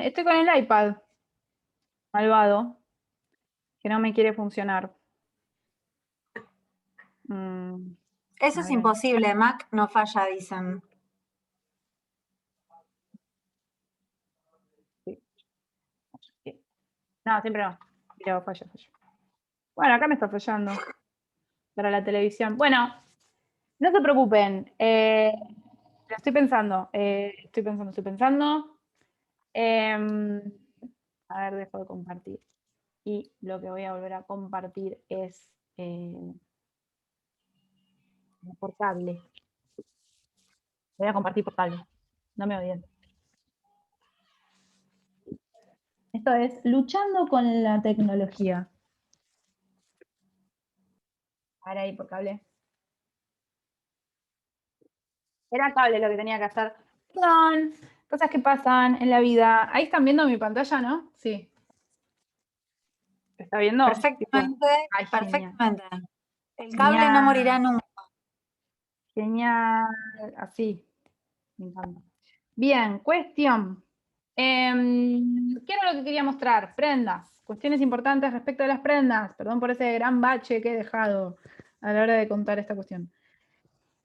estoy con el iPad. Malvado. Que no me quiere funcionar. Eso A es ver. imposible. Mac no falla, dicen. No, siempre no. Pero falla. Bueno, acá me está fallando. Para la televisión. Bueno, no se preocupen. Lo estoy pensando. Estoy pensando. A ver, dejo de compartir. Y lo que voy a volver a compartir es por cable. Voy a compartir por cable. No me odien. Esto es luchando con la tecnología. Ahora ahí por cable. Era cable lo que tenía que hacer. Perdón, cosas que pasan en la vida. Ahí están viendo mi pantalla, ¿no? Sí. ¿Se está viendo? Perfectamente, Ay, genial. perfectamente. El cable no Genial. morirá nunca. Genial. Así. Me encanta. Bien, cuestión. ¿Qué era lo que quería mostrar? Prendas. Cuestiones importantes respecto a las prendas. Perdón por ese gran bache que he dejado a la hora de contar esta cuestión.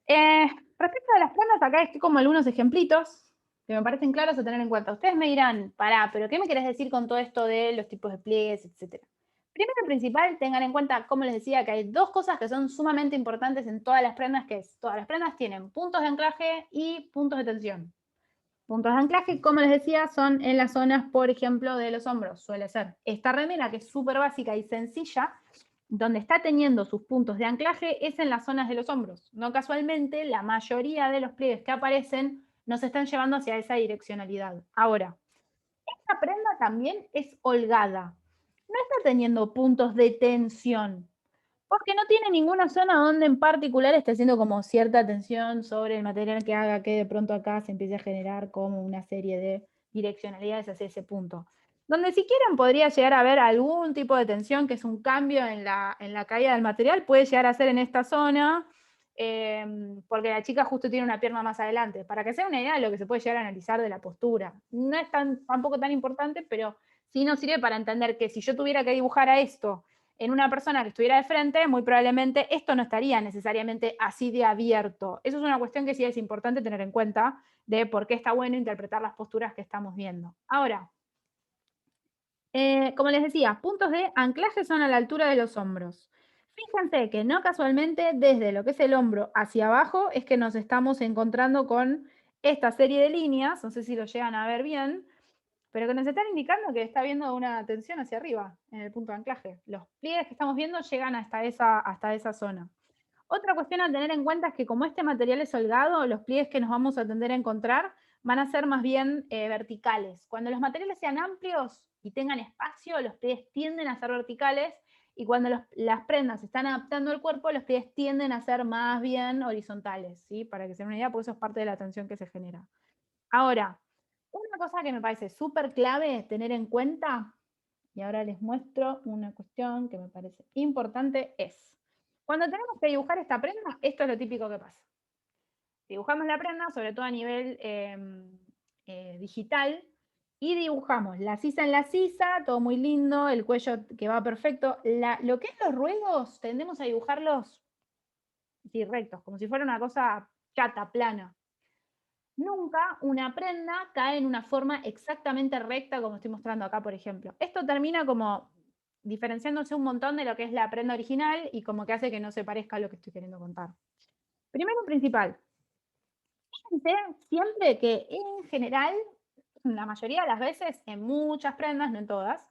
Respecto a las prendas, acá estoy como algunos ejemplitos que me parecen claros a tener en cuenta. Ustedes me dirán, pará, pero ¿qué me querés decir con todo esto de los tipos de pliegues, etcétera? Primero y principal, tengan en cuenta, como les decía, que hay dos cosas que son sumamente importantes en todas las prendas, que es, todas las prendas tienen puntos de anclaje y puntos de tensión. Puntos de anclaje, como les decía, son en las zonas, por ejemplo, de los hombros, suele ser. Esta remera, que es súper básica y sencilla, donde está teniendo sus puntos de anclaje es en las zonas de los hombros. No casualmente, la mayoría de los pliegues que aparecen nos están llevando hacia esa direccionalidad. Ahora, esta prenda también es holgada. No está teniendo puntos de tensión, porque no tiene ninguna zona donde en particular esté haciendo como cierta tensión sobre el material que haga que de pronto acá se empiece a generar como una serie de direccionalidades hacia ese punto. Donde si quieren podría llegar a haber algún tipo de tensión, que es un cambio en la caída del material, puede llegar a ser en esta zona, porque la chica justo tiene una pierna más adelante. Para que sea una idea de lo que se puede llegar a analizar de la postura. No es tampoco tan importante, pero sí nos sirve para entender que si yo tuviera que dibujar a esto en una persona que estuviera de frente, muy probablemente esto no estaría necesariamente así de abierto. Eso es una cuestión que sí es importante tener en cuenta de por qué está bueno interpretar las posturas que estamos viendo. Ahora, como les decía, puntos de anclaje son a la altura de los hombros. Fíjense que no casualmente desde lo que es el hombro hacia abajo es que nos estamos encontrando con esta serie de líneas, no sé si lo llegan a ver bien, pero que nos están indicando que está habiendo una tensión hacia arriba en el punto de anclaje. Los pliegues que estamos viendo llegan hasta esa zona. Otra cuestión a tener en cuenta es que como este material es holgado, los pliegues que nos vamos a tender a encontrar van a ser más bien verticales. Cuando los materiales sean amplios y tengan espacio, los pliegues tienden a ser verticales, y cuando las prendas se están adaptando al cuerpo, los pliegues tienden a ser más bien horizontales, ¿sí? Para que se den una idea, porque eso es parte de la tensión que se genera. Ahora, una cosa que me parece súper clave tener en cuenta, y ahora les muestro una cuestión que me parece importante, es, cuando tenemos que dibujar esta prenda, esto es lo típico que pasa. Dibujamos la prenda, sobre todo a nivel digital, y dibujamos la sisa en la sisa, todo muy lindo, el cuello que va perfecto. Lo que es los ruedos, tendemos a dibujarlos así, rectos, como si fuera una cosa chata, plana. Nunca una prenda cae en una forma exactamente recta como estoy mostrando acá, por ejemplo. Esto termina como diferenciándose un montón de lo que es la prenda original y como que hace que no se parezca a lo que estoy queriendo contar. Primero y principal, fíjense siempre que en general, la mayoría de las veces, en muchas prendas, no en todas,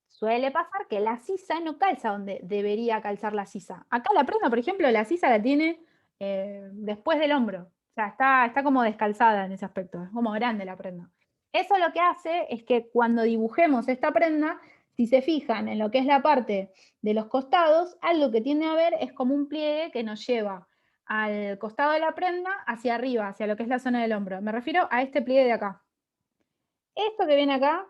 suele pasar que la sisa no calza donde debería calzar la sisa. Acá la prenda, por ejemplo, la sisa la tiene después del hombro. O sea, está como descalzada en ese aspecto, es como grande la prenda. Eso lo que hace es que cuando dibujemos esta prenda, si se fijan en lo que es la parte de los costados, algo que tiende a ver es como un pliegue que nos lleva al costado de la prenda hacia arriba, hacia lo que es la zona del hombro. Me refiero a este pliegue de acá. Esto que viene acá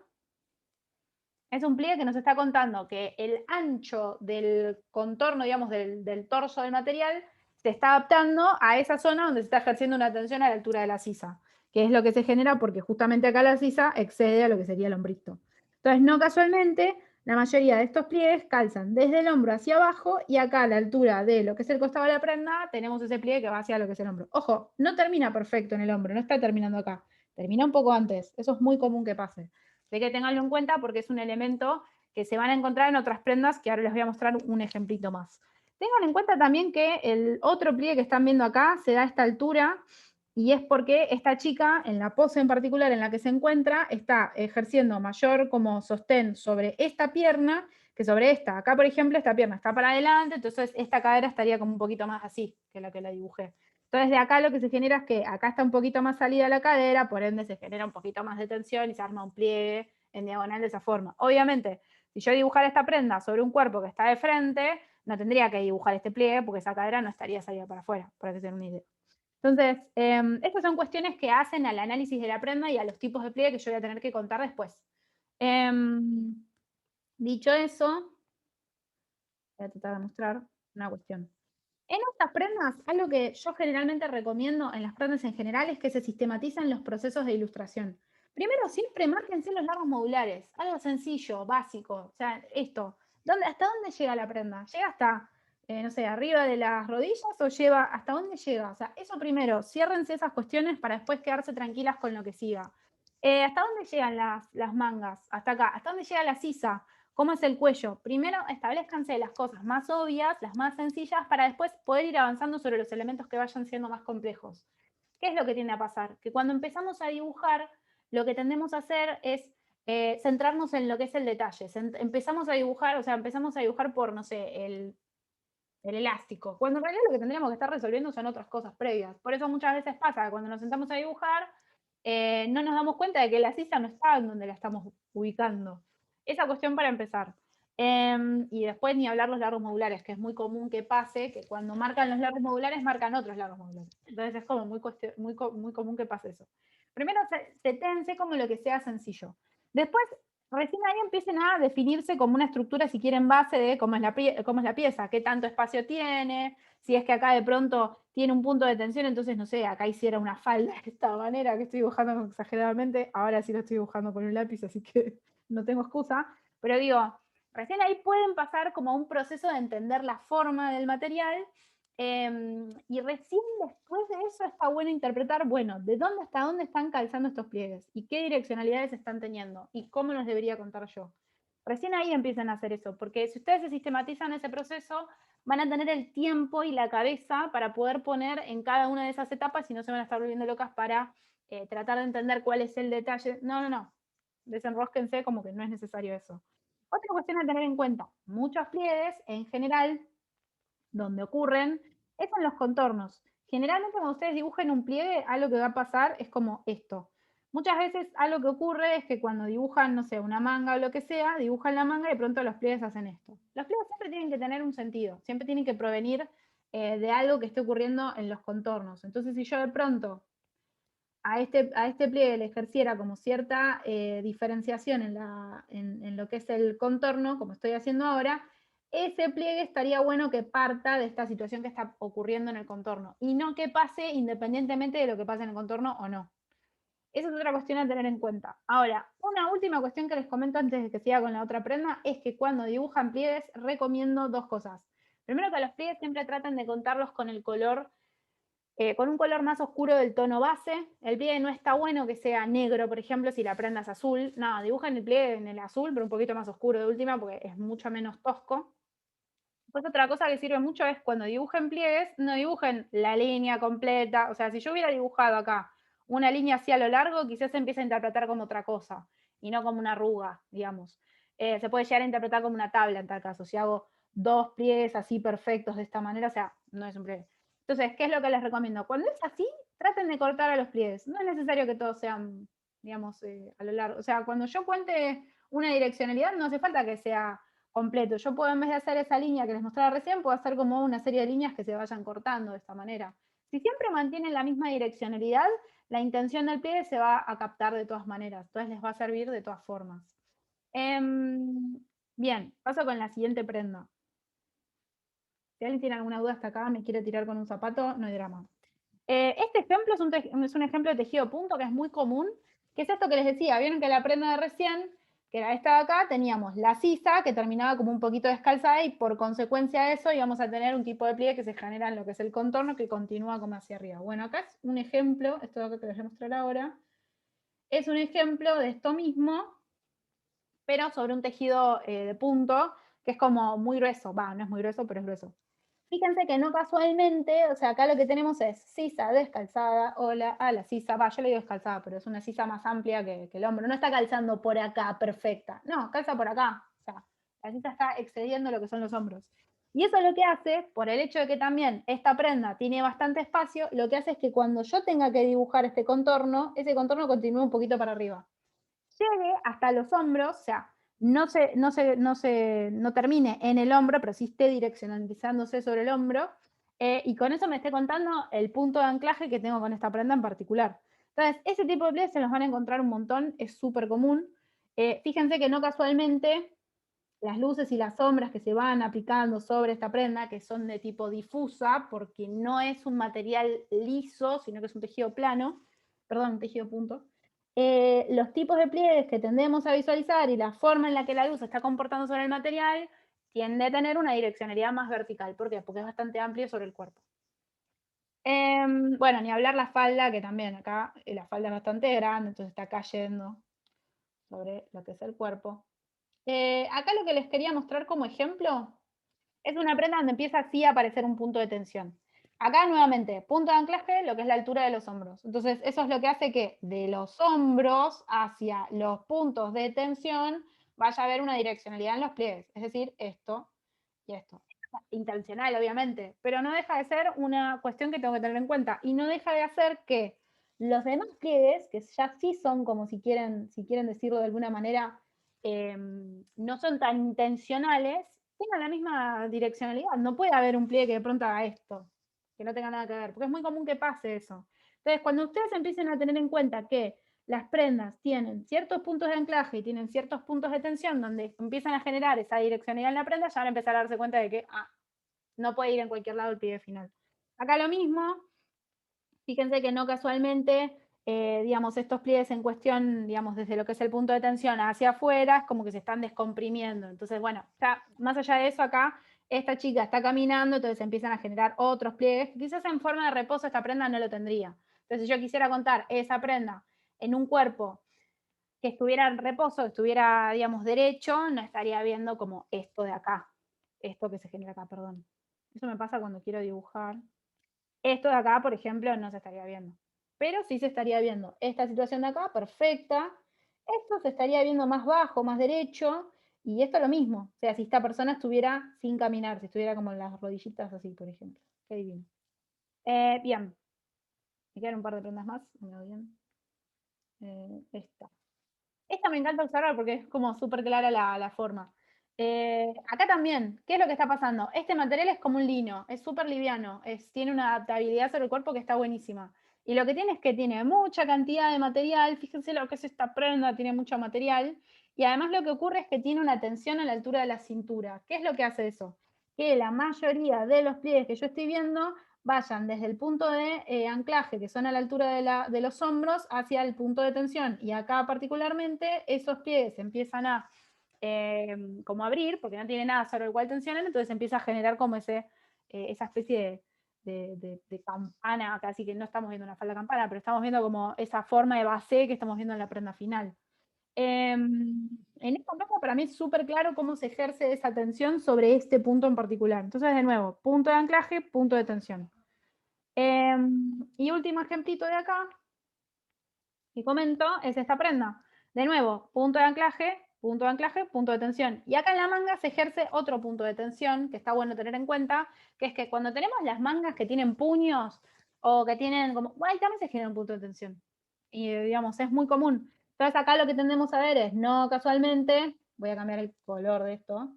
es un pliegue que nos está contando que el ancho del contorno, digamos, del torso del material se está adaptando a esa zona donde se está ejerciendo una tensión a la altura de la sisa, que es lo que se genera porque justamente acá la sisa excede a lo que sería el hombrito. Entonces, no casualmente, la mayoría de estos pliegues calzan desde el hombro hacia abajo, y acá a la altura de lo que es el costado de la prenda tenemos ese pliegue que va hacia lo que es el hombro. Ojo, no termina perfecto en el hombro, no está terminando acá, termina un poco antes. Eso es muy común que pase. Hay que tenerlo en cuenta porque es un elemento que se van a encontrar en otras prendas, que ahora les voy a mostrar un ejemplito más. Tengan en cuenta también que el otro pliegue que están viendo acá se da a esta altura, y es porque esta chica, en la pose en particular en la que se encuentra, está ejerciendo mayor como sostén sobre esta pierna que sobre esta. Acá, por ejemplo, esta pierna está para adelante, entonces esta cadera estaría como un poquito más así que la que la dibujé. Entonces de acá lo que se genera es que acá está un poquito más salida la cadera, por ende se genera un poquito más de tensión y se arma un pliegue en diagonal de esa forma. Obviamente, si yo dibujara esta prenda sobre un cuerpo que está de frente, no tendría que dibujar este pliegue porque esa cadera no estaría salida para afuera, para que se den una idea. Entonces, estas son cuestiones que hacen al análisis de la prenda y a los tipos de pliegue que yo voy a tener que contar después. Dicho eso, voy a tratar de mostrar una cuestión. En estas prendas, algo que yo generalmente recomiendo en las prendas en general es que se sistematicen los procesos de ilustración. Primero, siempre márquense los largos modulares, algo sencillo, básico. O sea, esto, ¿hasta dónde llega la prenda? ¿Llega hasta, no sé, arriba de las rodillas o lleva, hasta dónde llega? O sea, eso primero, ciérrense esas cuestiones para después quedarse tranquilas con lo que siga. ¿Hasta dónde llegan las mangas? Hasta acá. ¿Hasta dónde llega la sisa? ¿Cómo es el cuello? Primero establezcanse las cosas más obvias, las más sencillas, para después poder ir avanzando sobre los elementos que vayan siendo más complejos. ¿Qué es lo que tiende a pasar? Que cuando empezamos a dibujar, lo que tendemos a hacer es centrarnos en lo que es el detalle. Empezamos a dibujar, o sea, empezamos a dibujar por, no sé, el elástico, cuando en realidad lo que tendríamos que estar resolviendo son otras cosas previas. Por eso muchas veces pasa que cuando nos sentamos a dibujar, no nos damos cuenta de que la sisa no está en donde la estamos ubicando. Esa cuestión para empezar. Y después ni hablar los largos modulares, que es muy común que pase, que cuando marcan los largos modulares, marcan otros largos modulares. Entonces es como muy común que pase eso. Primero, seténse como lo que sea sencillo. Después, recién ahí empiecen a definirse como una estructura, si quieren, base de cómo es la pieza, qué tanto espacio tiene, si es que acá de pronto tiene un punto de tensión, entonces, no sé, acá hiciera una falda de esta manera, que estoy dibujando exageradamente, ahora sí lo estoy dibujando con un lápiz, así que no tengo excusa, pero digo, recién ahí pueden pasar como un proceso de entender la forma del material, y recién después de eso está bueno interpretar, bueno, de dónde hasta dónde están calzando estos pliegues y qué direccionalidades están teniendo y cómo los debería contar yo. Recién ahí empiezan a hacer eso, porque si ustedes se sistematizan ese proceso, van a tener el tiempo y la cabeza para poder poner en cada una de esas etapas y no se van a estar volviendo locas para tratar de entender cuál es el detalle. No, no, no. Desenrosquense como que no es necesario eso. Otra cuestión a tener en cuenta, muchos pliegues en general donde ocurren es en los contornos. Generalmente cuando ustedes dibujen un pliegue, algo que va a pasar es como esto. Muchas veces algo que ocurre es que cuando dibujan, no sé, una manga o lo que sea, dibujan la manga y de pronto los pliegues hacen esto. Los pliegues siempre tienen que tener un sentido, siempre tienen que provenir de algo que esté ocurriendo en los contornos. Entonces, si yo de pronto a este pliegue le ejerciera como cierta diferenciación en lo que es el contorno, como estoy haciendo ahora, ese pliegue estaría bueno que parta de esta situación que está ocurriendo en el contorno y no que pase independientemente de lo que pase en el contorno o no. Esa es otra cuestión a tener en cuenta. Ahora, una última cuestión que les comento antes de que siga con la otra prenda es que cuando dibujan pliegues recomiendo dos cosas. Primero, que los pliegues siempre traten de contarlos con el color con un color más oscuro del tono base. El pliegue no está bueno que sea negro, por ejemplo, si la prenda es azul. No, dibujen el pliegue en el azul, pero un poquito más oscuro de última, porque es mucho menos tosco. Pues otra cosa que sirve mucho es cuando dibujen pliegues, no dibujen la línea completa. O sea, si yo hubiera dibujado acá una línea así a lo largo, quizás se empieza a interpretar como otra cosa, y no como una arruga, digamos. Se puede llegar a interpretar como una tabla en tal caso. Si hago dos pliegues así perfectos de esta manera, o sea, no es un pliegue. Entonces, ¿qué es lo que les recomiendo? Cuando es así, traten de cortar a los pliegues. No es necesario que todos sean, digamos, a lo largo. O sea, cuando yo cuente una direccionalidad, no hace falta que sea completo. Yo puedo, en vez de hacer esa línea que les mostraba recién, puedo hacer como una serie de líneas que se vayan cortando de esta manera. Si siempre mantienen la misma direccionalidad, la intención del pliegue se va a captar de todas maneras. Entonces les va a servir de todas formas. Bien, paso con la siguiente prenda. Si alguien tiene alguna duda hasta acá, me quiere tirar con un zapato, no hay drama. Este ejemplo es un ejemplo de tejido punto que es muy común, que es esto que les decía, vieron que la prenda de recién, que era esta de acá, teníamos la sisa que terminaba como un poquito descalzada y por consecuencia de eso íbamos a tener un tipo de pliegue que se genera en lo que es el contorno que continúa como hacia arriba. Bueno, acá es un ejemplo, esto de acá que les voy a mostrar ahora, es un ejemplo de esto mismo, pero sobre un tejido de punto, que es como muy grueso, no es muy grueso, pero es grueso. Fíjense que no casualmente, o sea, acá lo que tenemos es sisa descalzada, la sisa, yo le digo descalzada, pero es una sisa más amplia que el hombro, no está calzando por acá perfecta, no, calza por acá, o sea, la sisa está excediendo lo que son los hombros. Y eso lo que hace, por el hecho de que también esta prenda tiene bastante espacio, lo que hace es que cuando yo tenga que dibujar este contorno, ese contorno continúe un poquito para arriba. Llegue hasta los hombros, o sea, no termine en el hombro, pero sí esté direccionalizándose sobre el hombro, y con eso me esté contando el punto de anclaje que tengo con esta prenda en particular. Entonces, ese tipo de pliegues se los van a encontrar un montón, es súper común. Fíjense que no casualmente las luces y las sombras que se van aplicando sobre esta prenda, que son de tipo difusa, porque no es un material liso, sino que es un tejido plano, perdón, un tejido punto. Los tipos de pliegues que tendemos a visualizar y la forma en la que la luz se está comportando sobre el material tiende a tener una direccionalidad más vertical. ¿Por qué? Porque es bastante amplio sobre el cuerpo. Bueno, ni hablar la falda, que también acá la falda es bastante grande, entonces está cayendo sobre lo que es el cuerpo. Acá lo que les quería mostrar como ejemplo es una prenda donde empieza así a aparecer un punto de tensión. Acá nuevamente, punto de anclaje, lo que es la altura de los hombros. Entonces, eso es lo que hace que de los hombros hacia los puntos de tensión vaya a haber una direccionalidad en los pliegues. Es decir, esto y esto. Intencional, obviamente, pero no deja de ser una cuestión que tengo que tener en cuenta. Y no deja de hacer que los demás pliegues, que ya sí son como si quieren decirlo de alguna manera, no son tan intencionales, tengan la misma direccionalidad. No puede haber un pliegue que de pronto haga esto, que no tenga nada que ver, porque es muy común que pase eso. Entonces, cuando ustedes empiecen a tener en cuenta que las prendas tienen ciertos puntos de anclaje y tienen ciertos puntos de tensión donde empiezan a generar esa direccionalidad en la prenda, ya van a empezar a darse cuenta de que no puede ir en cualquier lado el pliegue final. Acá lo mismo, fíjense que no casualmente, digamos, estos pliegues en cuestión, digamos, desde lo que es el punto de tensión hacia afuera, es como que se están descomprimiendo. Entonces, bueno, ya más allá de eso, acá esta chica está caminando, entonces empiezan a generar otros pliegues. Quizás en forma de reposo esta prenda no lo tendría. Entonces, si yo quisiera contar esa prenda en un cuerpo que estuviera en reposo, que estuviera, digamos, derecho, no estaría viendo como esto de acá. Esto que se genera acá, perdón. Eso me pasa cuando quiero dibujar. Esto de acá, por ejemplo, no se estaría viendo. Pero sí se estaría viendo esta situación de acá, perfecta. Esto se estaría viendo más bajo, más derecho. Y esto lo mismo. O sea, si esta persona estuviera sin caminar, si estuviera como en las rodillitas así, por ejemplo. Qué divino. Bien. Me quedan un par de prendas más. Me veo bien. Esta. Esta me encanta observar porque es como súper clara la forma. Acá también, ¿qué es lo que está pasando? Este material es como un lino, es súper liviano, tiene una adaptabilidad sobre el cuerpo que está buenísima. Y lo que tiene es que tiene mucha cantidad de material, fíjense lo que es esta prenda, tiene mucho material. Y además lo que ocurre es que tiene una tensión a la altura de la cintura. ¿Qué es lo que hace eso? Que la mayoría de los pliegues que yo estoy viendo vayan desde el punto de anclaje, que son a la altura de los hombros, hacia el punto de tensión. Y acá particularmente esos pliegues empiezan a como abrir, porque no tiene nada sobre el cual tensionan, entonces empieza a generar como esa especie de campana, casi que no estamos viendo una falda campana, pero estamos viendo como esa forma de base que estamos viendo en la prenda final. En esta caso para mí es súper claro cómo se ejerce esa tensión sobre este punto en particular. Entonces, de nuevo, punto de anclaje, punto de tensión. Y último ejemplito de acá, que comento, es esta prenda. De nuevo, punto de anclaje, punto de anclaje, punto de tensión. Y acá en la manga se ejerce otro punto de tensión, que está bueno tener en cuenta, que es que cuando tenemos las mangas que tienen puños, o que tienen como, bueno, ahí también se genera un punto de tensión. Y digamos, es muy común. Entonces acá lo que tendemos a ver es, no casualmente, voy a cambiar el color de esto,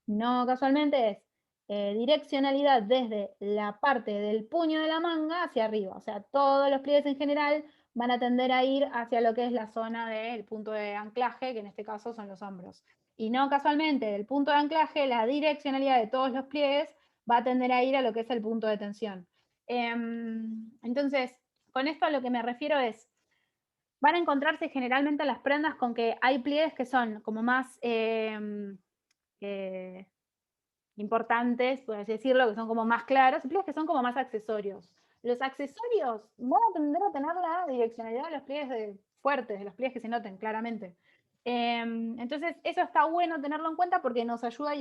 no casualmente es direccionalidad desde la parte del puño de la manga hacia arriba. O sea, todos los pliegues en general van a tender a ir hacia lo que es la zona del punto de anclaje, que en este caso son los hombros. Y no casualmente, del punto de anclaje, la direccionalidad de todos los pliegues va a tender a ir a lo que es el punto de tensión. Entonces, con esto a lo que me refiero es, van a encontrarse generalmente las prendas con que hay pliegues que son como más importantes, por así decirlo, que son como más claros, y pliegues que son como más accesorios. Los accesorios van a tender a tener la direccionalidad de los pliegues fuertes, de los pliegues que se noten claramente. Entonces, eso está bueno tenerlo en cuenta porque nos ayuda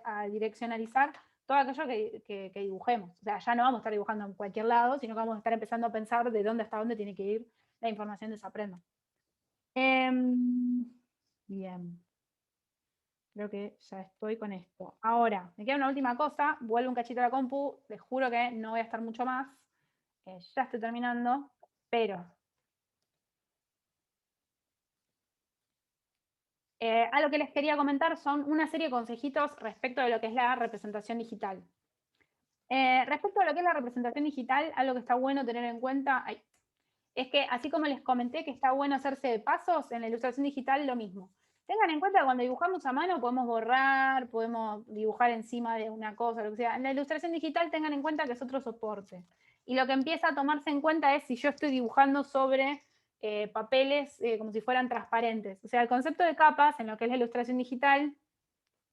a direccionalizar todo aquello que dibujemos. O sea, ya no vamos a estar dibujando en cualquier lado, sino que vamos a estar empezando a pensar de dónde hasta dónde tiene que ir la información de esa prenda. Bien. Creo que ya estoy con esto. Ahora, me queda una última cosa. Vuelvo un cachito a la compu. Les juro que no voy a estar mucho más. Ya estoy terminando. Pero a lo que les quería comentar son una serie de consejitos respecto de lo que es la representación digital. Respecto a lo que es la representación digital, algo que está bueno tener en cuenta es que, así como les comenté que está bueno hacerse de pasos, en la ilustración digital lo mismo. Tengan en cuenta que cuando dibujamos a mano podemos borrar, podemos dibujar encima de una cosa, lo que sea. En la ilustración digital tengan en cuenta que es otro soporte. Y lo que empieza a tomarse en cuenta es si yo estoy dibujando sobre papeles como si fueran transparentes. O sea, el concepto de capas en lo que es la ilustración digital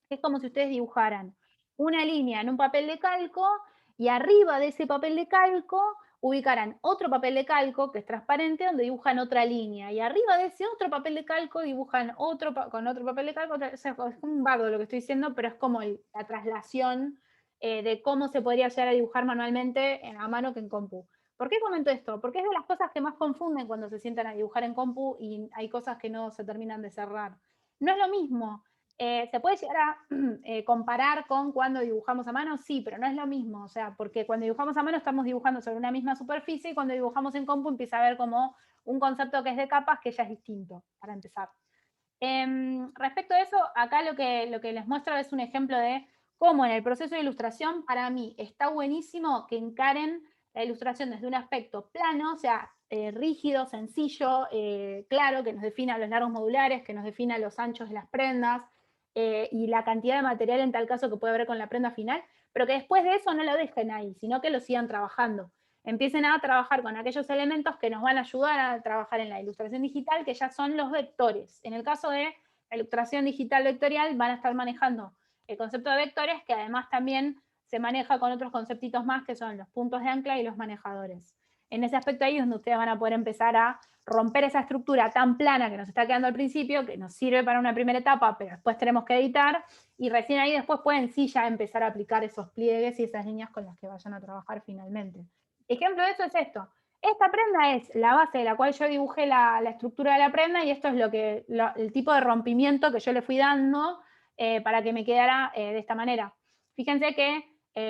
es como si ustedes dibujaran una línea en un papel de calco y arriba de ese papel de calco ubicarán otro papel de calco que es transparente donde dibujan otra línea y arriba de ese otro papel de calco dibujan con otro papel de calco. O sea, es un bardo lo que estoy diciendo, pero es como la traslación de cómo se podría llegar a dibujar manualmente a mano que en compu. ¿Por qué comento esto? Porque es de las cosas que más confunden cuando se sientan a dibujar en compu y hay cosas que no se terminan de cerrar. No es lo mismo. ¿Se puede llegar a comparar con cuando dibujamos a mano? Sí, pero no es lo mismo, o sea, porque cuando dibujamos a mano estamos dibujando sobre una misma superficie y cuando dibujamos en compu empieza a haber como un concepto que es de capas que ya es distinto, para empezar. Respecto a eso, acá lo que les muestro es un ejemplo de cómo en el proceso de ilustración, para mí, está buenísimo que encaren la ilustración desde un aspecto plano, o sea, rígido, sencillo, claro, que nos defina los largos modulares, que nos defina los anchos de las prendas, y la cantidad de material en tal caso que puede haber con la prenda final, pero que después de eso no lo dejen ahí, sino que lo sigan trabajando. Empiecen a trabajar con aquellos elementos que nos van a ayudar a trabajar en la ilustración digital, que ya son los vectores. En el caso de la ilustración digital vectorial van a estar manejando el concepto de vectores, que además también se maneja con otros conceptitos más, que son los puntos de ancla y los manejadores. En ese aspecto ahí es donde ustedes van a poder empezar a romper esa estructura tan plana que nos está quedando al principio, que nos sirve para una primera etapa, pero después tenemos que editar, y recién ahí después pueden sí ya empezar a aplicar esos pliegues y esas líneas con las que vayan a trabajar finalmente. Ejemplo de eso es esto. Esta prenda es la base de la cual yo dibujé la estructura de la prenda y esto es el tipo de rompimiento que yo le fui dando para que me quedara de esta manera. Fíjense que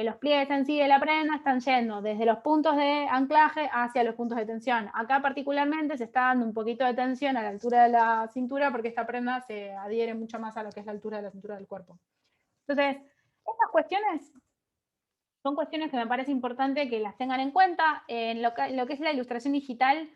los pliegues en sí de la prenda están yendo desde los puntos de anclaje hacia los puntos de tensión. Acá particularmente se está dando un poquito de tensión a la altura de la cintura porque esta prenda se adhiere mucho más a lo que es la altura de la cintura del cuerpo. Entonces, estas cuestiones son cuestiones que me parece importante que las tengan en cuenta. En lo que es la ilustración digital,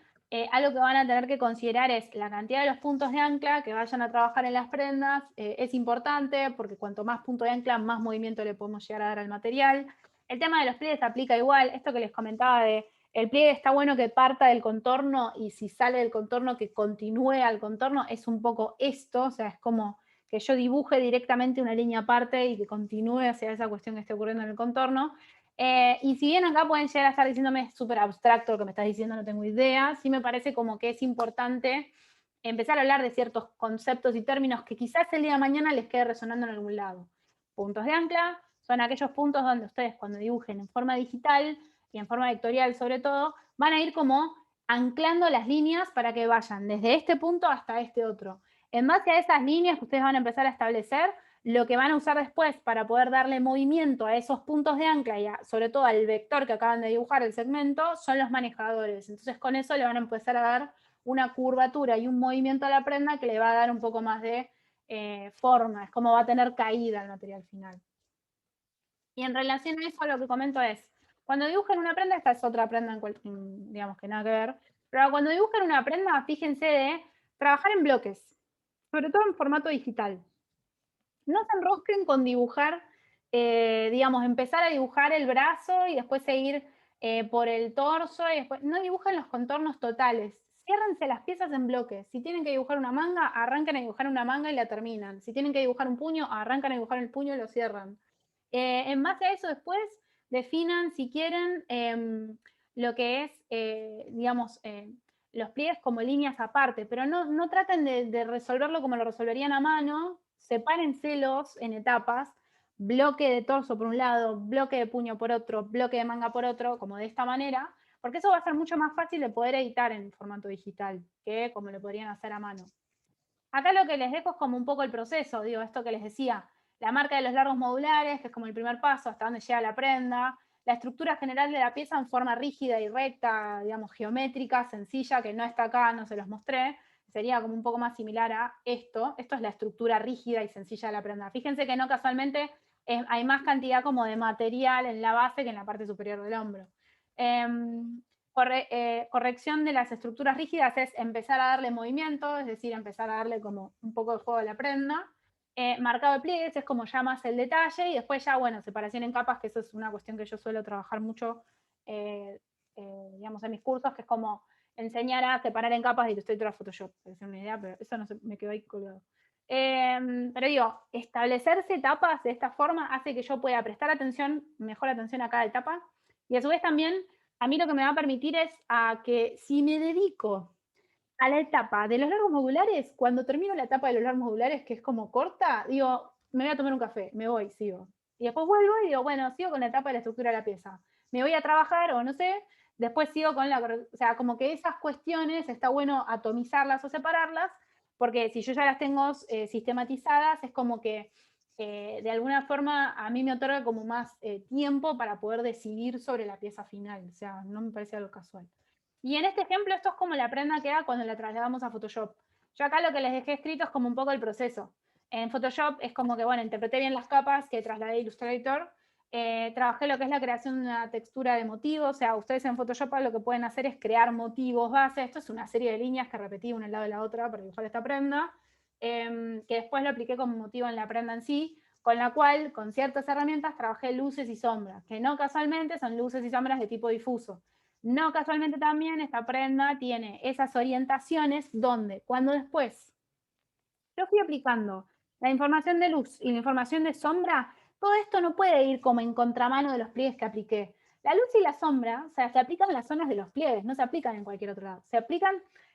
algo que van a tener que considerar es la cantidad de los puntos de ancla que vayan a trabajar en las prendas. Es importante porque cuanto más punto de ancla, más movimiento le podemos llegar a dar al material. El tema de los pliegues aplica igual. Esto que les comentaba de el pliegue está bueno que parta del contorno y si sale del contorno que continúe al contorno, es un poco esto, o sea, es como que yo dibuje directamente una línea aparte y que continúe hacia esa cuestión que esté ocurriendo en el contorno. Y si bien acá pueden llegar a estar diciéndome súper abstracto lo que me estás diciendo, no tengo idea, sí me parece como que es importante empezar a hablar de ciertos conceptos y términos que quizás el día de mañana les quede resonando en algún lado. Puntos de ancla son aquellos puntos donde ustedes cuando dibujen en forma digital y en forma vectorial sobre todo, van a ir como anclando las líneas para que vayan desde este punto hasta este otro. En base a esas líneas que ustedes van a empezar a establecer, lo que van a usar después para poder darle movimiento a esos puntos de ancla y sobre todo al vector que acaban de dibujar el segmento, son los manejadores. Entonces con eso le van a empezar a dar una curvatura y un movimiento a la prenda que le va a dar un poco más de forma, es como va a tener caída el material final. Y en relación a eso lo que comento es, cuando dibujen una prenda, esta es otra prenda, digamos que nada que ver, pero cuando dibujen una prenda, fíjense de trabajar en bloques, sobre todo en formato digital. No se enrosquen con dibujar, digamos, empezar a dibujar el brazo y después seguir por el torso y después, no dibujen los contornos totales. Ciérrense las piezas en bloques. Si tienen que dibujar una manga, arrancan a dibujar una manga y la terminan. Si tienen que dibujar un puño, arrancan a dibujar el puño y lo cierran. En base a eso después definan si quieren lo que es, digamos, los pliegues como líneas aparte, pero no traten de resolverlo como lo resolverían a mano, sepárenselos en etapas, bloque de torso por un lado, bloque de puño por otro, bloque de manga por otro, como de esta manera, porque eso va a ser mucho más fácil de poder editar en formato digital, que como lo podrían hacer a mano. Acá lo que les dejo es como un poco el proceso, digo, esto que les decía, la marca de los largos modulares, que es como el primer paso, hasta donde llega la prenda, la estructura general de la pieza en forma rígida y recta, digamos, geométrica, sencilla, que no está acá, no se los mostré, sería como un poco más similar a esto. Esto es la estructura rígida y sencilla de la prenda. Fíjense que no casualmente hay más cantidad como de material en la base que en la parte superior del hombro. corrección de las estructuras rígidas es empezar a darle movimiento, es decir, empezar a darle como un poco de juego a la prenda. Marcado de pliegues es como ya más el detalle, y después ya, bueno, separación en capas, que eso es una cuestión que yo suelo trabajar mucho, digamos, en mis cursos, que es como enseñar a separar en capas de Illustrator a Photoshop, para hacer una idea, pero eso no sé, me quedó ahí colgado. Pero digo, establecerse etapas de esta forma hace que yo pueda prestar atención, mejor atención a cada etapa, y a su vez también a mí lo que me va a permitir es a que si me dedico a la etapa de los largos modulares, cuando termino la etapa de los largos modulares, que es como corta, digo, me voy a tomar un café, me voy, sigo. Y después vuelvo y digo, bueno, sigo con la etapa de la estructura de la pieza. Me voy a trabajar o no sé, después sigo con la... O sea, como que esas cuestiones está bueno atomizarlas o separarlas, porque si yo ya las tengo sistematizadas, es como que de alguna forma a mí me otorga como más tiempo para poder decidir sobre la pieza final. O sea, no me parece algo casual. Y en este ejemplo, esto es como la prenda que da cuando la trasladamos a Photoshop. Yo acá lo que les dejé escrito es como un poco el proceso. En Photoshop es como que, bueno, interpreté bien las capas que trasladé a Illustrator, trabajé lo que es la creación de una textura de motivos, o sea, ustedes en Photoshop lo que pueden hacer es crear motivos base. Esto es una serie de líneas que repetí una al lado de la otra para dibujar esta prenda, que después lo apliqué como motivo en la prenda en sí, con la cual, con ciertas herramientas, trabajé luces y sombras, que no casualmente son luces y sombras de tipo difuso. No casualmente también esta prenda tiene esas orientaciones donde cuando después yo fui aplicando la información de luz y la información de sombra, todo esto no puede ir como en contramano de los pliegues que apliqué. La luz y la sombra, o sea, se aplican en las zonas de los pliegues, no se aplican en cualquier otro lado. Se aplican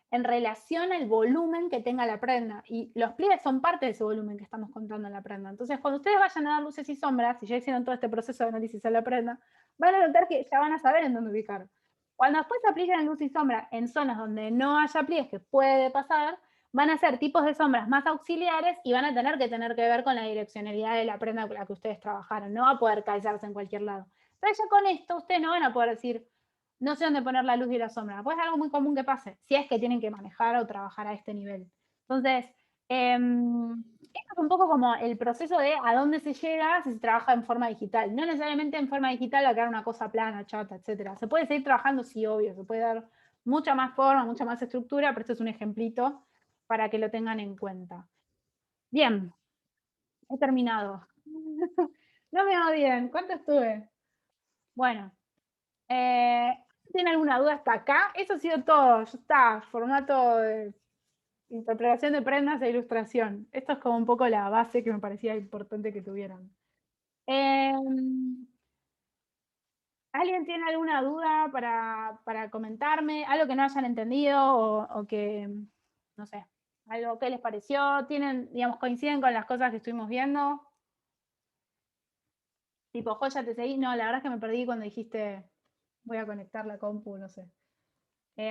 en relación al volumen que tenga la prenda. Y los pliegues son parte de ese volumen que estamos contando en la prenda. Entonces, cuando ustedes vayan a dar luces y sombras, si ya hicieron todo este proceso de análisis de la prenda, van a notar que ya van a saber en dónde ubicar. Cuando después apliquen luz y sombra en zonas donde no haya pliegues, que puede pasar, van a ser tipos de sombras más auxiliares y van a tener que ver con la direccionalidad de la prenda con la que ustedes trabajaron. No va a poder calzarse en cualquier lado. Entonces ya con esto ustedes no van a poder decir, no sé dónde poner la luz y la sombra. Pues es algo muy común que pase, si es que tienen que manejar o trabajar a este nivel. Entonces, esto es un poco como el proceso de a dónde se llega si se trabaja en forma digital. No necesariamente en forma digital va a quedar una cosa plana, chata, etc. Se puede seguir trabajando, sí, obvio, se puede dar mucha más forma, mucha más estructura, pero esto es un ejemplito para que lo tengan en cuenta. Bien, he terminado. No me odien, ¿cuánto estuve? Bueno, ¿tienen alguna duda hasta acá? Eso ha sido todo, ya está, formato de interpretación de prendas e ilustración. Esto es como un poco la base que me parecía importante que tuvieran. ¿Alguien tiene alguna duda para comentarme? ¿Algo que no hayan entendido o que, no sé, algo que les pareció? ¿Tienen, digamos, coinciden con las cosas que estuvimos viendo? Tipo, Joya, ¿te seguí? No, la verdad es que me perdí cuando dijiste voy a conectar la compu, no sé.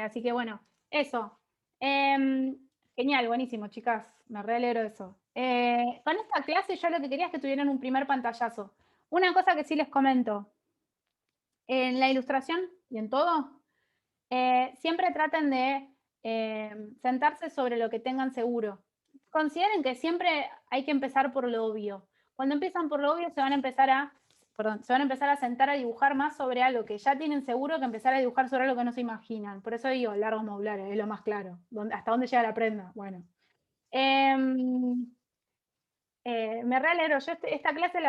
Así que bueno, eso. Genial, buenísimo, chicas. Me re alegro de eso. Con esta clase yo lo que quería es que tuvieran un primer pantallazo. Una cosa que sí les comento. En la ilustración y en todo, siempre traten de sentarse sobre lo que tengan seguro. Consideren que siempre hay que empezar por lo obvio. Cuando empiezan por lo obvio se van a empezar a sentar a dibujar más sobre algo que ya tienen seguro que empezar a dibujar sobre algo que no se imaginan. Por eso digo, largos modulares, es lo más claro. ¿Hasta dónde llega la prenda? Bueno. Me re alegro. Yo esta clase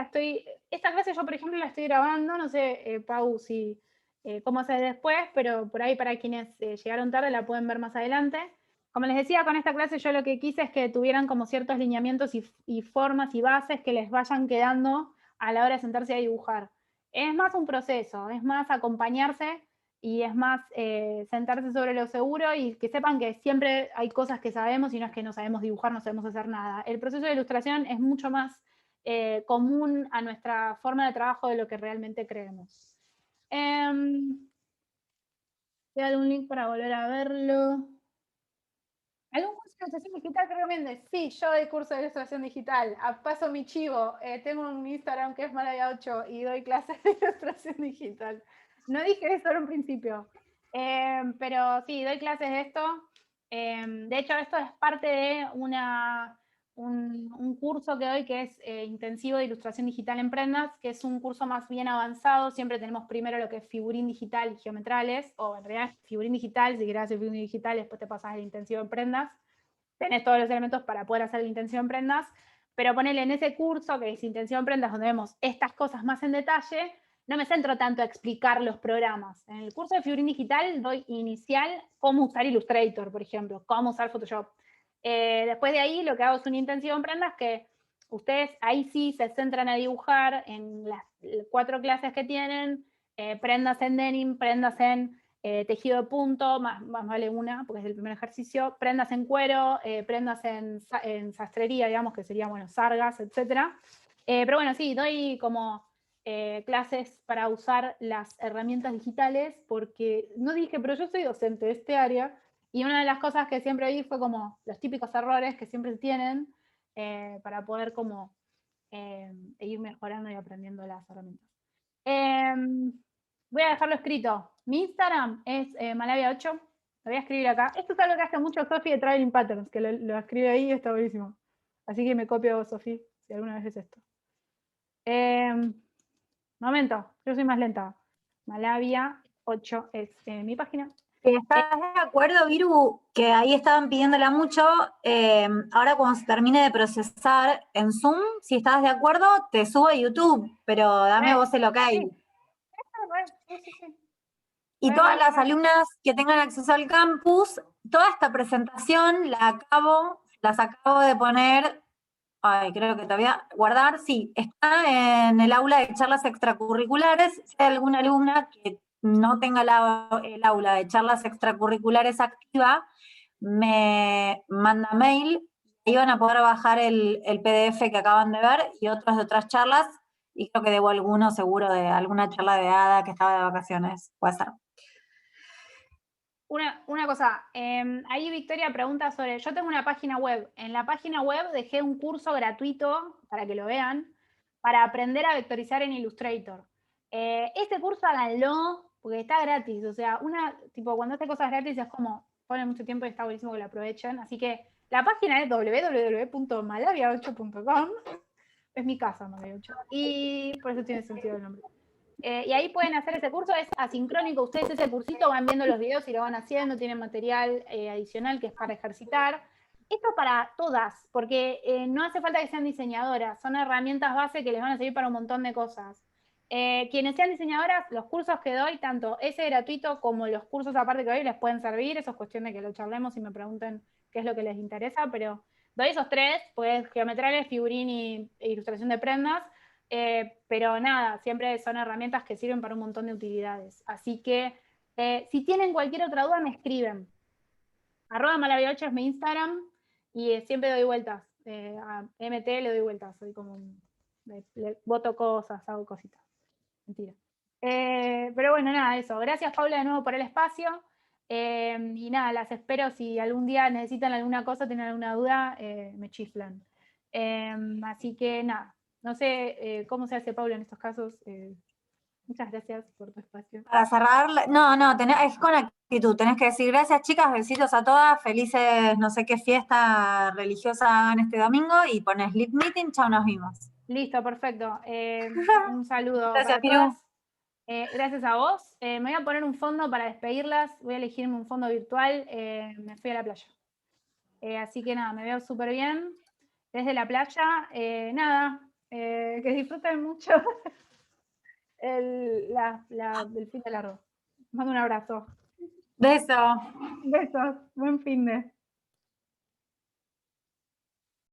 yo, por ejemplo, la estoy grabando, no sé, Pau, si cómo se ve después, pero por ahí para quienes llegaron tarde la pueden ver más adelante. Como les decía, con esta clase yo lo que quise es que tuvieran como ciertos lineamientos y formas y bases que les vayan quedando a la hora de sentarse a dibujar. Es más un proceso, es más acompañarse y es más sentarse sobre lo seguro y que sepan que siempre hay cosas que sabemos y no es que no sabemos dibujar, no sabemos hacer nada. El proceso de ilustración es mucho más común a nuestra forma de trabajo de lo que realmente creemos. Voy a dar un link para volver a verlo. ¿Algún curso de ilustración digital que recomiendes? Sí, yo doy curso de ilustración digital. Paso mi chivo. Tengo un Instagram que es Malaya8 y doy clases de ilustración digital. No dije eso en un principio. Pero sí, doy clases de esto. De hecho, esto es parte de un curso que doy que es intensivo de ilustración digital en prendas, que es un curso más bien avanzado. Siempre tenemos primero lo que es figurín digital y geometrales, o en realidad figurín digital, si querés hacer figurín digital, después te pasas el intensivo en prendas. Tenés todos los elementos para poder hacer el intensivo en prendas, pero ponele en ese curso, que es intensivo en prendas, donde vemos estas cosas más en detalle, no me centro tanto a explicar los programas. En el curso de figurín digital doy inicial cómo usar Illustrator, por ejemplo, cómo usar Photoshop. Después de ahí lo que hago es un intensivo en prendas que ustedes ahí sí se centran a dibujar en las 4 clases que tienen, prendas en denim, prendas en tejido de punto, más vale una, porque es el primer ejercicio, prendas en cuero, prendas en sastrería, digamos, que serían, bueno, sargas, etc. Pero bueno, sí, doy como clases para usar las herramientas digitales, porque no dije, pero yo soy docente de este área, y una de las cosas que siempre vi fue como los típicos errores que siempre tienen para poder como ir mejorando y aprendiendo las herramientas. Voy a dejarlo escrito. Mi Instagram es Malavia8. Lo voy a escribir acá. Esto es algo que hace mucho Sofi de Traveling Patterns, que lo escribe ahí y está buenísimo. Así que me copio, Sofi, si alguna vez es esto. Momento, yo soy más lenta. Malavia8 es mi página. ¿Estás de acuerdo, Viru, que ahí estaban pidiéndola mucho? Ahora cuando se termine de procesar en Zoom, si estás de acuerdo, te subo a YouTube, pero dame vos el ok. Sí. Y todas las alumnas que tengan acceso al campus, toda esta presentación las acabo de poner, creo que te voy a guardar, sí, está en el aula de charlas extracurriculares. Si hay alguna alumna que no tenga el aula de charlas extracurriculares activa, me manda mail y van a poder bajar el PDF que acaban de ver y otros de otras charlas, y creo que debo alguno seguro de alguna charla de Ada que estaba de vacaciones, puede ser. Una cosa, ahí Victoria pregunta sobre, yo tengo una página web, en la página web dejé un curso gratuito, para que lo vean, para aprender a vectorizar en Illustrator. Este curso háganlo, porque está gratis, o sea, tipo, cuando hace cosas gratis es como, ponen mucho tiempo y está buenísimo que lo aprovechen, así que la página es www.malavia8.com, es mi casa, Malavia8, y por eso tiene sentido el nombre. Y ahí pueden hacer ese curso, es asincrónico, ustedes ese cursito van viendo los videos y lo van haciendo, tienen material adicional que es para ejercitar. Esto para todas, porque no hace falta que sean diseñadoras, son herramientas base que les van a servir para un montón de cosas. Quienes sean diseñadoras, los cursos que doy, tanto ese gratuito como los cursos aparte que doy, les pueden servir, eso es cuestión de que lo charlemos y me pregunten qué es lo que les interesa, pero doy esos 3, pues geometrales, figurín e ilustración de prendas. Pero nada, siempre son herramientas que sirven para un montón de utilidades. Así que si tienen cualquier otra duda, me escriben. @malavia8 es mi Instagram y siempre doy vueltas. A MT le doy vueltas, soy como le voto cosas, hago cositas. Mentira. Pero bueno, nada, eso. Gracias, Paula, de nuevo por el espacio. Y nada, las espero. Si algún día necesitan alguna cosa, tienen alguna duda, me chiflan. Así que nada, no sé cómo se hace, Paula, en estos casos. Muchas gracias por tu espacio. Para cerrar, es con actitud, tenés que decir gracias, chicas, besitos a todas, felices no sé qué fiesta religiosa hagan este domingo, y pones Lead Meeting, chao, nos vimos. Listo, perfecto. Un saludo Gracias, para Piru. todas. Gracias a vos. Me voy a poner un fondo para despedirlas. Voy a elegirme un fondo virtual. Me fui a la playa. Así que nada, me veo súper bien. Desde la playa, nada, que disfruten mucho el fin de largo. Mando un abrazo. Beso. Besos. Buen fin de.